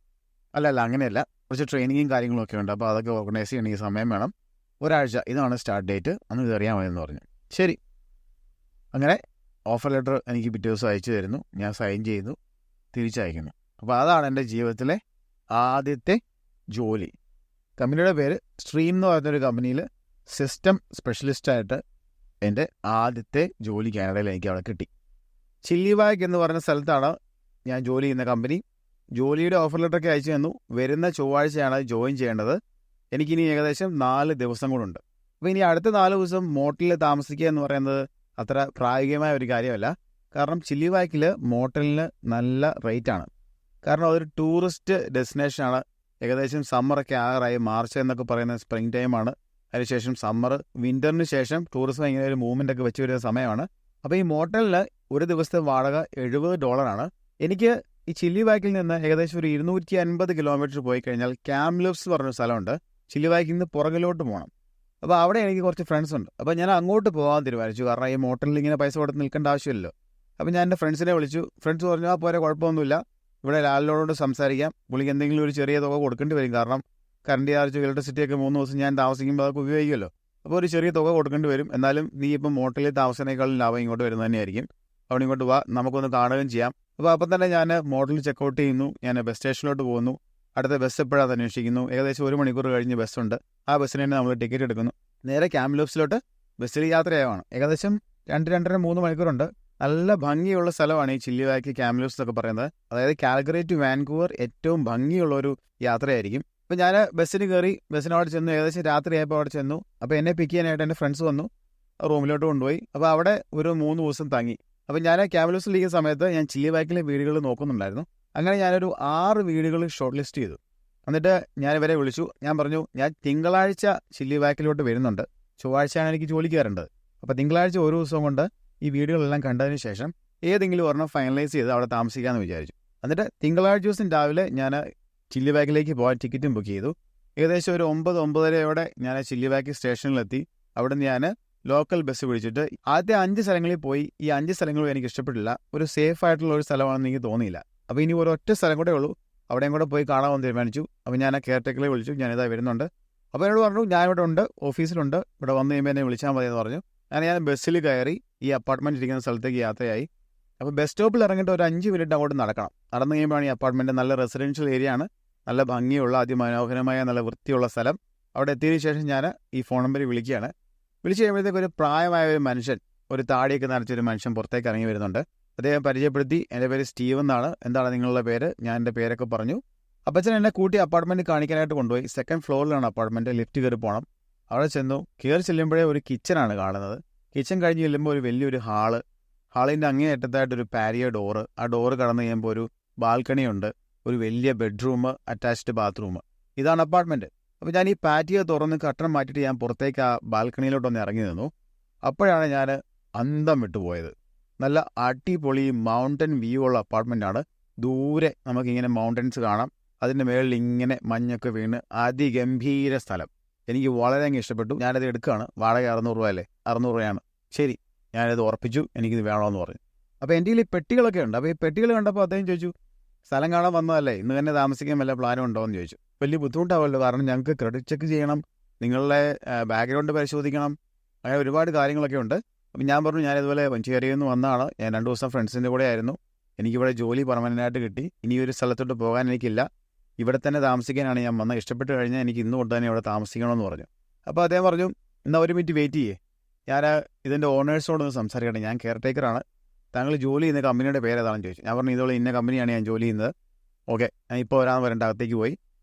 Speaker 1: അല്ല അങ്ങനെയല്ല, കുറച്ച് ട്രെയിനിങ്ങും കാര്യങ്ങളൊക്കെ ഉണ്ട്. അപ്പോൾ അതൊക്കെ ഓർഗനൈസ് ചെയ്യണമെങ്കിൽ സമയം വേണം. ഒരാഴ്ച, ഇതാണ് സ്റ്റാർട്ട് ഡേറ്റ്, അന്ന് കയറിയാൽ മതിയെന്ന് പറഞ്ഞു. ശരി. അങ്ങനെ ഓഫർ ലെറ്റർ എനിക്ക് പിറ്റേ ദിവസം അയച്ചു തരുന്നു. ഞാൻ സൈൻ ചെയ്യുന്നു, തിരിച്ചയക്കുന്നു. അപ്പോൾ അതാണ് എൻ്റെ ജീവിതത്തിലെ ആദ്യത്തെ ജോലി. കമ്പനിയുടെ പേര് സ്ട്രീം എന്ന് പറയുന്നൊരു കമ്പനിയിൽ സിസ്റ്റം സ്പെഷ്യലിസ്റ്റായിട്ട് എൻ്റെ ആദ്യത്തെ ജോലി കാനഡയിൽ എനിക്ക് അവിടെ കിട്ടി. ചില്ലിവാഗ് എന്ന് പറയുന്ന സ്ഥലത്താണ് ഞാൻ ജോലി ചെയ്യുന്ന കമ്പനി. ജോലിയുടെ ഓഫർ ലെറ്ററൊക്കെ അയച്ചു തന്നു. വരുന്ന ചൊവ്വാഴ്ചയാണ് ജോയിൻ ചെയ്യേണ്ടത്. എനിക്കിനി ഏകദേശം 4 ദിവസം കൂടുണ്ട്. അപ്പോൾ ഇനി അടുത്ത 4 ദിവസം മോട്ടലിൽ താമസിക്കുക എന്ന് പറയുന്നത് അത്ര പ്രായോഗികമായ ഒരു കാര്യമല്ല. കാരണം ചില്ലിവാക്കിൽ മോട്ടലിന് നല്ല റേറ്റാണ്. കാരണം അതൊരു ടൂറിസ്റ്റ് ഡെസ്റ്റിനേഷനാണ്. ഏകദേശം സമ്മറൊക്കെ ആകാറായി. മാർച്ച് എന്നൊക്കെ പറയുന്ന സ്പ്രിംഗ് ടൈമാണ്. അതിനുശേഷം സമ്മർ, വിൻ്ററിന് ശേഷം ടൂറിസം ഇങ്ങനെ ഒരു മൂവ്മെൻ്റ് ഒക്കെ വെച്ച് വരുന്ന സമയമാണ്. അപ്പോൾ ഈ മോട്ടലിൽ ഒരു ദിവസത്തെ വാടക $70. എനിക്ക് ഈ ചില്ലിവാക്കിൽ നിന്ന് ഏകദേശം ഒരു 250 കിലോമീറ്റർ പോയി കഴിഞ്ഞാൽ കാംലിഫ്സ് പറഞ്ഞൊരു സ്ഥലമുണ്ട്. ചില്ലിവാക്കിൽ നിന്ന് പുറകിലോട്ട് പോകണം. അപ്പോൾ അവിടെ എനിക്ക് കുറച്ച് ഫ്രണ്ട്സ് ഉണ്ട്. അപ്പോൾ ഞാൻ അങ്ങോട്ട് പോകാൻ തീരുമാനിച്ചു. കാരണം ഈ മോട്ടലിൽ ഇങ്ങനെ പൈസ കൊടുത്ത് നിൽക്കേണ്ട ആവശ്യമില്ലല്ലോ. അപ്പോൾ ഞാൻ എൻ്റെ ഫ്രണ്ട്സിനെ വിളിച്ചു. ഫ്രണ്ട്സ് പറഞ്ഞു ആ പോരെ, കുഴപ്പമൊന്നുമില്ല, ഇവിടെ ലാലിനോട് സംസാരിക്കാം, പുള്ളിക്ക് എന്തെങ്കിലും ഒരു ചെറിയ തുക കൊടുക്കേണ്ടി വരും. കാരണം കറണ്ട് ചാർജ്, ഇലക്ട്രിസിറ്റിയൊക്കെ 3 ദിവസം ഞാൻ താമസിക്കുമ്പോൾ അതൊക്കെ ഉപയോഗിക്കുമല്ലോ. അപ്പോൾ ഒരു ചെറിയ തുക കൊടുക്കേണ്ടി വരും. എന്നാലും നീ ഇപ്പം മോട്ടലിൽ താമസിക്കുന്നതിനേക്കാളും ലാഭം ഇങ്ങോട്ട് വരുന്നത് തന്നെയായിരിക്കും. അവിടെ ഇങ്ങോട്ട് വാ, നമുക്കൊന്ന് കാണുകയും ചെയ്യാം. അപ്പോൾ അപ്പം തന്നെ ഞാൻ മോട്ടലിൽ ചെക്കൗട്ട് ചെയ്യുന്നു. ഞാൻ ബസ് സ്റ്റേഷനിലോട്ട് പോകുന്നു. അടുത്ത ബസ് എപ്പോഴാണ് അന്വേഷിക്കുന്നു. ഏകദേശം 1 മണിക്കൂർ കഴിഞ്ഞ് ബസ്സുണ്ട്. ആ ബസ്സിന് തന്നെ നമ്മൾ ടിക്കറ്റ് എടുക്കുന്നു. നേരെ കാംലിഫ്സിലോട്ട് ബസ്സിൽ യാത്രയാവാണ്. ഏകദേശം 2-2.5-3 മണിക്കൂറുണ്ട്. നല്ല ഭംഗിയുള്ള സ്ഥലമാണ് ഈ ചില്ലിവാക്കി കാംലിഫ്സ് എന്നൊക്കെ പറയുന്നത്. അതായത് കാൽഗറി ടു വാൻകൂവർ ഏറ്റവും ഭംഗിയുള്ളൊരു യാത്രയായിരിക്കും. അപ്പോൾ ഞാൻ ബസ്സിന് കയറി, ബസ്സിനവിടെ ചെന്നു. ഏകദേശം രാത്രിയായപ്പോൾ അവിടെ ചെന്നു. അപ്പോൾ എന്നെ പിക്ക് ചെയ്യാനായിട്ട് എൻ്റെ ഫ്രണ്ട്സ് വന്നു, റൂമിലോട്ട് കൊണ്ടുപോയി. അപ്പോൾ അവിടെ ഒരു 3 ദിവസം തങ്ങി. അപ്പോൾ ഞാൻ കാംലിഫ്സിലിരിക്കുന്ന സമയത്ത് ഞാൻ ചില്ലിവാക്കിലെ വീടുകൾ നോക്കുന്നുണ്ടായിരുന്നു. അങ്ങനെ ഞാനൊരു 6 വീടുകൾ ഷോർട്ട് ലിസ്റ്റ് ചെയ്തു. എന്നിട്ട് ഞാൻ ഇവരെ വിളിച്ചു. ഞാൻ പറഞ്ഞു ഞാൻ തിങ്കളാഴ്ച ചില്ലിവാക്കിലോട്ട് വരുന്നുണ്ട്, ചൊവ്വാഴ്ചയാണ് എനിക്ക് ജോലിക്ക് കയറേണ്ടത്. അപ്പോൾ തിങ്കളാഴ്ച ഒരു ദിവസം കൊണ്ട് ഈ വീടുകളെല്ലാം കണ്ടതിന് ശേഷം ഏതെങ്കിലും ഒരെണ്ണം ഫൈനലൈസ് ചെയ്ത് അവിടെ താമസിക്കാമെന്ന് വിചാരിച്ചു. എന്നിട്ട് തിങ്കളാഴ്ച ദിവസം രാവിലെ ഞാൻ ചില്ലിവാക്കിലേക്ക് പോകാൻ ടിക്കറ്റും ബുക്ക് ചെയ്തു. ഏകദേശം ഒരു 9-9:30 ഞാൻ ചില്ലിവാക്കി സ്റ്റേഷനിലെത്തി. അവിടെ നിന്ന് ഞാൻ ലോക്കൽ ബസ് പിടിച്ചിട്ട് ആദ്യത്തെ 5 സ്ഥലങ്ങളിൽ പോയി. ഈ 5 സ്ഥലങ്ങളും എനിക്ക് ഇഷ്ടപ്പെട്ടില്ല. ഒരു സേഫ് ആയിട്ടുള്ള ഒരു സ്ഥലമാണെന്ന് എനിക്ക് തോന്നിയില്ല. അപ്പോൾ ഇനി ഒരൊറ്റ സ്ഥലം കൂടെ ഉള്ളൂ, അവിടെയും കൂടെ പോയി കാണാമെന്ന് തീരുമാനിച്ചു. അപ്പോൾ ഞാൻ ആ കെയർ ടേക്കറെ വിളിച്ചു, ഞാനിതാ വരുന്നുണ്ട്. അപ്പോൾ എന്നോട് പറഞ്ഞു ഞാൻ ഇവിടെ ഉണ്ട്, ഓഫീസിലുണ്ട്, ഇവിടെ വന്നു കഴിയുമ്പോൾ എന്നെ വിളിച്ചാൽ മതി എന്ന് പറഞ്ഞു. ഞാൻ ബസ്സിൽ കയറി ഈ അപ്പാർട്ട്മെൻറ്റ് ഇരിക്കുന്ന സ്ഥലത്തേക്ക് യാത്രയായി. അപ്പോൾ ബസ് സ്റ്റോപ്പിൽ ഇറങ്ങിയിട്ട് ഒരു 5 മിനിറ്റ് അങ്ങോട്ട് നടക്കണം. നടന്നു കഴിയുമ്പോഴാണ് ഈ അപ്പാർട്ട്മെൻറ്റ്. നല്ല റെസിഡൻഷ്യൽ ഏരിയ ആണ്, നല്ല ഭംഗിയുള്ള അതിമനോഹരമായ നല്ല വൃത്തിയുള്ള സ്ഥലം. അവിടെ എത്തിയതിനു ശേഷം ഞാൻ ഈ ഫോൺ നമ്പറിൽ വിളിക്കുകയാണ്. വിളിച്ചു കഴിയുമ്പോഴത്തേക്ക് ഒരു പ്രായമായ ഒരു മനുഷ്യൻ, ഒരു താടിയൊക്കെ നനച്ചൊരു മനുഷ്യൻ പുറത്തേക്ക് ഇറങ്ങി വരുന്നുണ്ട്. അദ്ദേഹം പരിചയപ്പെടുത്തി. എൻ്റെ പേര് സ്റ്റീവ് എന്നാണ്, എന്താണ് നിങ്ങളുടെ പേര്? ഞാൻ എൻ്റെ പേരൊക്കെ പറഞ്ഞു. അപ്പച്ചൻ എന്നെ കൂട്ടി അപ്പാർട്ട്മെൻറ്റ് കാണിക്കാനായിട്ട് കൊണ്ടുപോയി. 2nd ഫ്ലോറിലാണ് അപ്പാർട്ട്മെൻറ്റ്, ലിഫ്റ്റ് കയറി പോകണം. അവിടെ ചെന്നു. കയറി ചെല്ലുമ്പോഴേ ഒരു കിച്ചനാണ് കാണുന്നത്. കിച്ചൺ കഴിഞ്ഞ് ചെല്ലുമ്പോൾ ഒരു വലിയൊരു ഹാളിൻ്റെ അങ്ങേയറ്റത്തായിട്ടൊരു പാരിയ ഡോറ്. ആ ഡോറ് കടന്നു കഴിയുമ്പോൾ ഒരു ബാൽക്കണിയുണ്ട്, ഒരു വലിയ ബെഡ്റൂം, അറ്റാച്ച്ഡ് ബാത്റൂം. ഇതാണ് അപ്പാർട്ട്മെൻറ്റ്. അപ്പോൾ ഞാൻ ഈ പാറ്റിയോ തുറന്ന് കട്ടണം മാറ്റിയിട്ട് ഞാൻ പുറത്തേക്ക് ആ ബാൽക്കണിയിലോട്ടൊന്ന് ഇറങ്ങി നിന്നു. അപ്പോഴാണ് ഞാൻ അന്തം വിട്ടുപോയത്. നല്ല അടിപൊളി മൗണ്ടൻ വ്യൂ ഉള്ള അപ്പാർട്ട്മെൻറ്റാണ്. ദൂരെ നമുക്കിങ്ങനെ മൗണ്ടൻസ് കാണാം. അതിൻ്റെ മുകളിൽ ഇങ്ങനെ മഞ്ഞൊക്കെ വീണ് അതിഗംഭീര സ്ഥലം. എനിക്ക് വളരെ അങ്ങ് ഇഷ്ടപ്പെട്ടു. ഞാനത് എടുക്കുകയാണ്. വാടക 600 രൂപ അല്ലേ? 600 രൂപയാണ്. ശരി, ഞാനത് ഉറപ്പിച്ചു, എനിക്കിത് വേണമെന്ന് പറഞ്ഞു. അപ്പോൾ എൻ്റെ ഈ പെട്ടികളൊക്കെ ഉണ്ട്. അപ്പോൾ ഈ പെട്ടികൾ കണ്ടപ്പോൾ അദ്ദേഹം ചോദിച്ചു, സ്ഥലം കാണാൻ വന്നതല്ലേ, ഇന്ന് തന്നെ താമസിക്കാൻ വല്ല പ്ലാനും ഉണ്ടോ എന്ന് ചോദിച്ചു. വലിയ ബുദ്ധിമുട്ടാവുമല്ലോ, കാരണം ഞങ്ങൾക്ക് ക്രെഡിറ്റ് ചെക്ക് ചെയ്യണം, നിങ്ങളുടെ ബാക്ക്ഗ്രൗണ്ട് പരിശോധിക്കണം, അങ്ങനെ ഒരുപാട് കാര്യങ്ങളൊക്കെ ഉണ്ട്. അപ്പം ഞാൻ പറഞ്ഞു, ഞാനിതുപോലെ വഞ്ചിയേരിയിൽ നിന്ന് വന്നതാണ്, ഞാൻ 2 ദിവസം ഫ്രണ്ട്സിൻ്റെ കൂടെ ആയിരുന്നു, എനിക്കിവിടെ ജോലി പെർമനൻ്റായിട്ട് കിട്ടി, ഇനി ഒരു സ്ഥലത്തോട്ട് പോകാൻ എനിക്കില്ല, ഇവിടെ തന്നെ താമസിക്കാനാണ് ഞാൻ വന്നത്, ഇഷ്ടപ്പെട്ട് കഴിഞ്ഞാൽ എനിക്ക് ഇന്ന് തൊട്ട് തന്നെ ഇവിടെ താമസിക്കണമെന്ന് പറഞ്ഞു. അപ്പോൾ അദ്ദേഹം പറഞ്ഞു, എന്നാൽ ഒരു മിനിറ്റ് വെയിറ്റ് ചെയ്യേ, ഞാൻ ഇതിൻ്റെ ഓണേഴ്സിനോടൊന്ന് സംസാരിക്കട്ടെ, ഞാൻ കെയർ ടേക്കറാണ്, താങ്കൾ ജോലി ചെയ്യുന്ന കമ്പനിയുടെ പേര് ഏതാണെന്ന് ചോദിച്ചു. ഞാൻ പറഞ്ഞു, ഇതുപോലെ ഇന്ന കമ്പനിയാണ് ഞാൻ ജോലി ചെയ്യുന്നത്. ഓക്കെ, ഞാൻ ഇപ്പോൾ വരാമെന്ന് പറഞ്ഞിട്ട് അകത്തേക്ക് പോയി.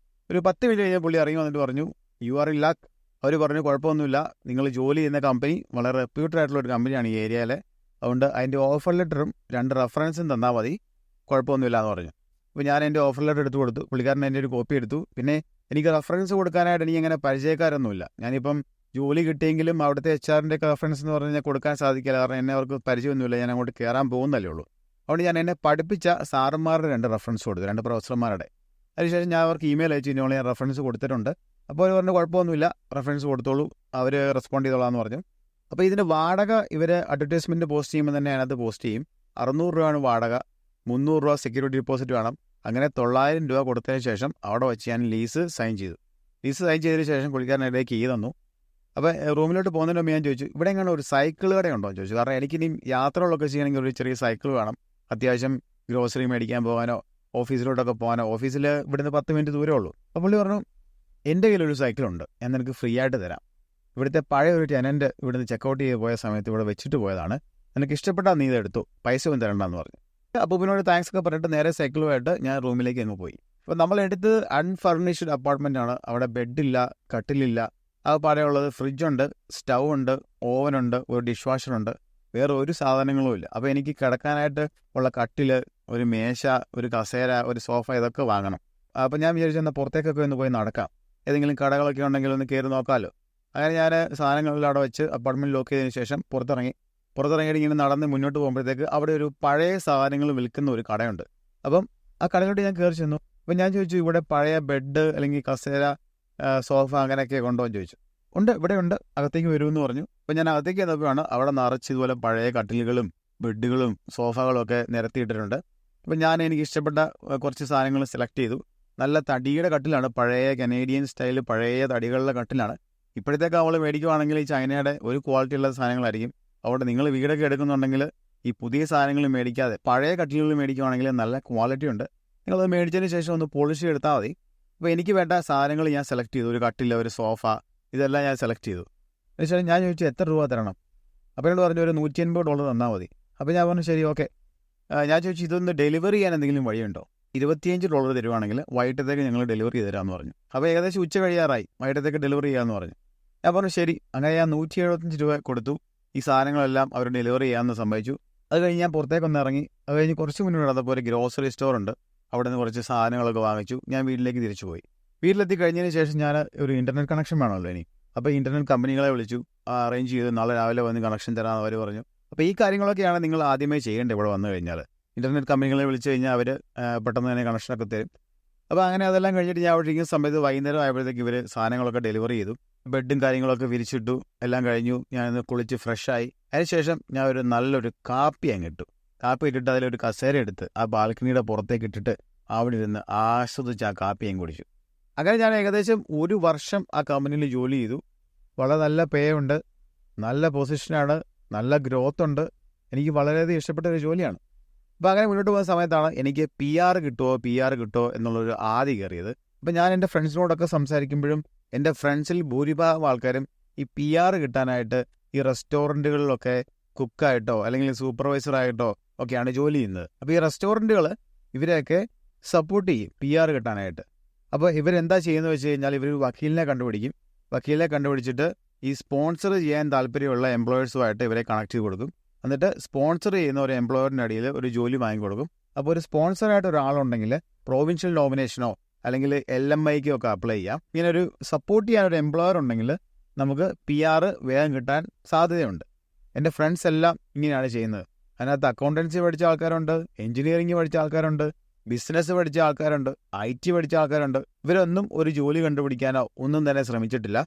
Speaker 1: ഒരു 10 മിനിറ്റ് കഴിഞ്ഞാൽ പുള്ളി ഇറങ്ങി വന്നിട്ട് പറഞ്ഞു, യു ആർ ഇൻ ലക്ക്. അവർ പറഞ്ഞു, കുഴപ്പമൊന്നുമില്ല, നിങ്ങൾ ജോലി ചെയ്യുന്ന കമ്പനി വളരെ റെപ്യൂട്ടഡ് ആയിട്ടുള്ള ഒരു കമ്പനിയാണ് ഈ ഏരിയയിലെ, അതുകൊണ്ട് അതിൻ്റെ ഓഫർ ലെറ്ററും 2 റെഫറൻസും തന്നാൽ മതി, കുഴപ്പമൊന്നുമില്ല എന്ന് പറഞ്ഞു. അപ്പോൾ ഞാൻ എൻ്റെ ഓഫർ ലെറ്റർ എടുത്തു കൊടുത്തു. പുള്ളിക്കാരൻ എൻ്റെ ഒരു കോപ്പി എടുത്തു. പിന്നെ എനിക്ക് റെഫറൻസ് കൊടുക്കാനായിട്ട് എനിക്ക് അങ്ങനെ പരിചയക്കാരൊന്നുമില്ല. ഞാനിപ്പം ജോലി കിട്ടിയെങ്കിലും അവിടുത്തെ HR-ൻ്റെ റെഫറൻസ് എന്ന് പറഞ്ഞാൽ കൊടുക്കാൻ സാധിക്കില്ല, കാരണം എന്നെ അവർക്ക് പരിചയമൊന്നുമില്ല, ഞാൻ അങ്ങോട്ട് കയറാൻ പോകുന്നല്ലേ ഉള്ളൂ. അതുകൊണ്ട് ഞാൻ എന്നെ പഠിപ്പിച്ച സാറന്മാരുടെ 2 റെഫറൻസ് കൊടുത്തു, 2 പ്രൊഫസർമാരുടെ. അതിനുശേഷം ഞാൻ അവർക്ക് ഇമെയിൽ അയച്ചു, ഇന്നോളം ഞാൻ റെഫറൻസ് കൊടുത്തിട്ടുണ്ട്. അപ്പോൾ അവർ പറഞ്ഞു, കുഴപ്പമൊന്നുമില്ല, റെഫറൻസ് കൊടുത്തോളൂ, അവർ റെസ്പോണ്ട് ചെയ്തോളാന്ന് പറഞ്ഞു. അപ്പോൾ ഇതിൻ്റെ വാടക ഇവർ അഡ്വർടൈസ്മെൻറ്റ് പോസ്റ്റ് ചെയ്യുമ്പോൾ തന്നെ അതിനകത്ത് പോസ്റ്റ് ചെയ്യും. 600 രൂപയാണ് വാടക, 300 രൂപ സെക്യൂരിറ്റി ഡിപ്പോസിറ്റ് വേണം. അങ്ങനെ 900 രൂപ കൊടുത്തതിന് ശേഷം അവിടെ വെച്ച് ഞാൻ ലീസ് സൈൻ ചെയ്തു. ലീസ് സൈൻ ചെയ്തതിന് ശേഷം പുള്ളിക്കാരനിടയിൽ കീ തന്നു. അപ്പോൾ റൂമിലോട്ട് പോകുന്നതിന് മുമ്പ് ഞാൻ ചോദിച്ചു, ഇവിടെ എങ്ങനെ ഒരു സൈക്കിൾ കട ഉണ്ടോ എന്ന് ചോദിച്ചു. കാരണം എനിക്കിനി യാത്രകളൊക്കെ ചെയ്യണമെങ്കിൽ ഒരു ചെറിയ സൈക്കിൾ വേണം, അത്യാവശ്യം ഗ്രോസറി മേടിക്കാൻ പോകാനോ ഓഫീസിലോട്ടൊക്കെ പോകാനോ. ഓഫീസിൽ ഇവിടുന്ന് 10 മിനിറ്റ് ദൂരമേ ഉള്ളൂ. അപ്പോൾ പുള്ളി പറഞ്ഞു, എൻ്റെ കയ്യിലൊരു സൈക്കിളുണ്ട്, ഞാൻ നിനക്ക് ഫ്രീ ആയിട്ട് തരാം. ഇവിടുത്തെ പഴയ ഒരു ടെനൻറ്റ് ഇവിടുന്ന് ചെക്കൗട്ട് ചെയ്ത് പോയ സമയത്ത് ഇവിടെ വെച്ചിട്ട് പോയതാണ്, നിനക്ക് ഇഷ്ടപ്പെട്ടാൽ നീ ഇതെടുത്തു, പൈസ ഒന്നും തരണ്ടെന്ന് പറഞ്ഞു. അപ്പോൾ പിന്നോട് താങ്ക്സ് ഒക്കെ പറഞ്ഞിട്ട് നേരെ സൈക്കിളുമായിട്ട് ഞാൻ റൂമിലേക്ക് അങ്ങ് പോയി. അപ്പോൾ നമ്മളെടുത്ത് അൺഫർണിഷ്ഡ് അപ്പാർട്ട്മെൻ്റ് ആണ്. അവിടെ ബെഡില്ല, കട്ടിലില്ല, അത് പാടെയുള്ളത് ഫ്രിഡ്ജുണ്ട്, സ്റ്റൗ ഉണ്ട്, ഓവനുണ്ട്, ഒരു ഡിഷ് വാഷറുണ്ട്, വേറെ ഒരു സാധനങ്ങളും ഇല്ല. അപ്പോൾ എനിക്ക് കിടക്കാനായിട്ട് ഉള്ള കട്ടിൽ, ഒരു മേശ, ഒരു കസേര, ഒരു സോഫ, ഇതൊക്കെ വാങ്ങണം. അപ്പോൾ ഞാൻ വിചാരിച്ചു എന്നാൽ പുറത്തേക്കൊക്കെ ഒന്ന് പോയി നടക്കാം, ഏതെങ്കിലും കടകളൊക്കെ ഉണ്ടെങ്കിൽ ഒന്ന് കയറി നോക്കാമല്ലോ. അങ്ങനെ ഞാൻ സാധനങ്ങളെല്ലാം അവിടെ വെച്ച് അപ്പാർട്ട്മെൻറ്റ് ലോക്ക് ചെയ്തതിന് ശേഷം പുറത്തിറങ്ങിയിട്ട് ഇങ്ങനെ നടന്ന് മുന്നോട്ട് പോകുമ്പോഴത്തേക്ക് അവിടെ ഒരു പഴയ സാധനങ്ങൾ വിൽക്കുന്ന ഒരു കടയുണ്ട്. അപ്പം ആ കടയിലോട്ട് ഞാൻ കയറി ചെന്നു. അപ്പം ഞാൻ ചോദിച്ചു, ഇവിടെ പഴയ ബെഡ് അല്ലെങ്കിൽ കസേര, സോഫ അങ്ങനെയൊക്കെ ഉണ്ടോ എന്ന് ചോദിച്ചു. ഉണ്ട്, ഇവിടെ ഉണ്ട്, അകത്തേക്ക് വരുമെന്ന് പറഞ്ഞു. അപ്പം ഞാൻ അകത്തേക്ക് ചെന്നപ്പോഴാണ് അവിടെ നിറച്ച് ഇതുപോലെ പഴയ കട്ടിലുകളും ബെഡുകളും സോഫകളും ഒക്കെ നിരത്തിയിട്ടിട്ടുണ്ട്. അപ്പം ഞാൻ എനിക്ക് ഇഷ്ടപ്പെട്ട കുറച്ച് സാധനങ്ങൾ സെലക്ട് ചെയ്തു. നല്ല തടിയുടെ കട്ടിലാണ്, പഴയ കനേഡിയൻ സ്റ്റൈൽ പഴയ തടികളുടെ കട്ടിലാണ്. ഇപ്പോഴത്തേക്ക് അവൾ മേടിക്കുവാണെങ്കിൽ ഈ ചൈനയുടെ ഒരു ക്വാളിറ്റി ഉള്ള സാധനങ്ങളായിരിക്കും. അവിടെ നിങ്ങൾ വീടൊക്കെ എടുക്കുന്നുണ്ടെങ്കിൽ ഈ പുതിയ സാധനങ്ങൾ മേടിക്കാതെ പഴയ കട്ടിലുകൾ മേടിക്കുവാണെങ്കിൽ നല്ല ക്വാളിറ്റി ഉണ്ട്. നിങ്ങളത് മേടിച്ചതിന് ശേഷം ഒന്ന് പോളിഷ് എടുത്താൽ മതി. അപ്പോൾ എനിക്ക് വേണ്ട സാധനങ്ങൾ ഞാൻ സെലക്ട് ചെയ്തു. ഒരു കട്ടിൽ, ഒരു സോഫ, ഇതെല്ലാം ഞാൻ സെലക്ട് ചെയ്തു. എന്നുവെച്ചാൽ ഞാൻ ചോദിച്ചു എത്ര രൂപ തരണം. അപ്പോൾ എന്നോട് പറഞ്ഞു ഒരു $180 തന്നാൽ മതി. അപ്പോൾ ഞാൻ പറഞ്ഞു ശരി, ഓക്കെ. ഞാൻ ചോദിച്ചു ഇതൊന്ന് ഡെലിവറി ചെയ്യാൻ എന്തെങ്കിലും വഴിയുണ്ടോ? $25 തരുവാണെങ്കിൽ വൈകിട്ടത്തേക്ക് ഞങ്ങൾ ഡെലിവറി ചെയ്ത് തരാമെന്ന് പറഞ്ഞു. അപ്പോൾ ഏകദേശം ഉച്ച കഴിയാറായി, വൈകിട്ടത്തേക്ക് ഡെലിവറി ചെയ്യാമെന്ന് പറഞ്ഞു. ഞാൻ പറഞ്ഞു ശരി. അങ്ങനെ ഞാൻ 175 രൂപ കൊടുത്തു. ഈ സാധനങ്ങളെല്ലാം അവർ ഡെലിവറി ചെയ്യാമെന്ന് സമ്മതിച്ചു. അത് കഴിഞ്ഞ് ഞാൻ പുറത്തേക്കൊന്ന് ഇറങ്ങി. അത് കഴിഞ്ഞ് കുറച്ച് മുന്നേ നടന്നപ്പോൾ ഒരു ഗ്രോസറി സ്റ്റോർ ഉണ്ട്, അവിടെ നിന്ന് കുറച്ച് സാധനങ്ങളൊക്കെ വാങ്ങിച്ചു. ഞാൻ വീട്ടിലേക്ക് തിരിച്ചു പോയി. വീട്ടിലെത്തി കഴിഞ്ഞതിന് ശേഷം ഞാൻ ഒരു ഇൻ്റർനെറ്റ് കണക്ഷൻ വേണമല്ലോ ഇനി. അപ്പോൾ ഇൻ്റർനെറ്റ് കമ്പനികളെ വിളിച്ചു, അറേഞ്ച് ചെയ്ത് നാളെ രാവിലെ വന്ന് കണക്ഷൻ തരാമെന്ന് അവർ പറഞ്ഞു. അപ്പോൾ ഈ കാര്യങ്ങളൊക്കെയാണ് നിങ്ങൾ ആദ്യമേ ചെയ്യേണ്ടത് ഇവിടെ വന്നു കഴിഞ്ഞാൽ. ഇൻ്റർനെറ്റ് കമ്പനികളെ വിളിച്ചു കഴിഞ്ഞാൽ അവർ പെട്ടെന്ന് തന്നെ കണക്ഷനൊക്കെ തരും. അപ്പോൾ അങ്ങനെ അതെല്ലാം കഴിഞ്ഞിട്ട് ഞാൻ അവിടെ ഇരിക്കുന്ന സമയത്ത് വൈകുന്നേരം ആയപ്പോഴത്തേക്ക് ഇവർ സാധനങ്ങളൊക്കെ ഡെലിവറി ചെയ്തു. ബെഡും കാര്യങ്ങളൊക്കെ വിരിച്ചിട്ടു. എല്ലാം കഴിഞ്ഞു. ഞാനൊന്ന് കുളിച്ച് ഫ്രഷായി. അതിനുശേഷം ഞാൻ ഒരു നല്ലൊരു കാപ്പി അങ്ങിട്ടു. കാപ്പി ഇട്ടിട്ട് അതിലൊരു കസേര എടുത്ത് ആ ബാൽക്കണിയുടെ പുറത്തേക്ക് ഇട്ടിട്ട് അവിടെ ഇരുന്ന് ആസ്വദിച്ച് ആ കാപ്പിയും കുടിച്ചു. അങ്ങനെ ഞാൻ ഏകദേശം 1 വർഷം ആ കമ്പനിയിൽ ജോലി ചെയ്തു. വളരെ നല്ല പേ ഉണ്ട്, നല്ല പൊസിഷനാണ്, നല്ല ഗ്രോത്ത് ഉണ്ട്. എനിക്ക് വളരെയധികം ഇഷ്ടപ്പെട്ട ഒരു ജോലിയാണ്. അപ്പോൾ അങ്ങനെ മുന്നോട്ട് പോകുന്ന സമയത്താണ് എനിക്ക് PR കിട്ടുമോ എന്നുള്ളൊരു ആദി കയറിയത്. അപ്പോൾ ഞാൻ എൻ്റെ ഫ്രണ്ട്സിനോടൊക്കെ സംസാരിക്കുമ്പോഴും എൻ്റെ ഫ്രണ്ട്സിൽ ഭൂരിഭാഗം ആൾക്കാരും ഈ PR കിട്ടാനായിട്ട് ഈ റെസ്റ്റോറൻറ്റുകളിലൊക്കെ കുക്കായിട്ടോ അല്ലെങ്കിൽ സൂപ്പർവൈസറായിട്ടോ ഒക്കെയാണ് ജോലി ചെയ്യുന്നത്. അപ്പോൾ ഈ റെസ്റ്റോറൻറ്റുകൾ ഇവരെയൊക്കെ സപ്പോർട്ട് ചെയ്യും PR കിട്ടാനായിട്ട്. അപ്പോൾ ഇവരെന്താ ചെയ്യുന്നത് വെച്ച് കഴിഞ്ഞാൽ ഇവർ വക്കീലിനെ കണ്ടുപിടിച്ചിട്ട് ഈ സ്പോൺസർ ചെയ്യാൻ താല്പര്യമുള്ള എംപ്ലോയേഴ്സുമായിട്ട് ഇവരെ കണക്ട് ചെയ്ത് കൊടുക്കും. എന്നിട്ട് സ്പോൺസർ ചെയ്യുന്ന ഒരു എംപ്ലോയറിൻ്റെ അടിയിൽ ഒരു ജോലി വാങ്ങിക്കൊടുക്കും. അപ്പോൾ ഒരു സ്പോൺസറായിട്ട് ഒരാളുണ്ടെങ്കിൽ പ്രൊവിൻഷ്യൽ നോമിനേഷനോ അല്ലെങ്കിൽ LMIക്കോ ഒക്കെ അപ്ലൈ ചെയ്യാം. ഇങ്ങനെ ഒരു സപ്പോർട്ട് ചെയ്യാൻ ഒരു എംപ്ലോയർ ഉണ്ടെങ്കിൽ നമുക്ക് PR വേഗം കിട്ടാൻ സാധ്യതയുണ്ട്. എൻ്റെ ഫ്രണ്ട്സ് എല്ലാം ഇങ്ങനെയാണ് ചെയ്യുന്നത്. അതിനകത്ത് അക്കൗണ്ടൻസി പഠിച്ച ആൾക്കാരുണ്ട്, എഞ്ചിനീയറിംഗ് പഠിച്ച ആൾക്കാരുണ്ട്, ബിസിനസ് പഠിച്ച ആൾക്കാരുണ്ട്, IT പഠിച്ച ആൾക്കാരുണ്ട്. ഇവരൊന്നും ഒരു ജോലി കണ്ടുപിടിക്കാനോ ഒന്നും തന്നെ ശ്രമിച്ചിട്ടില്ല.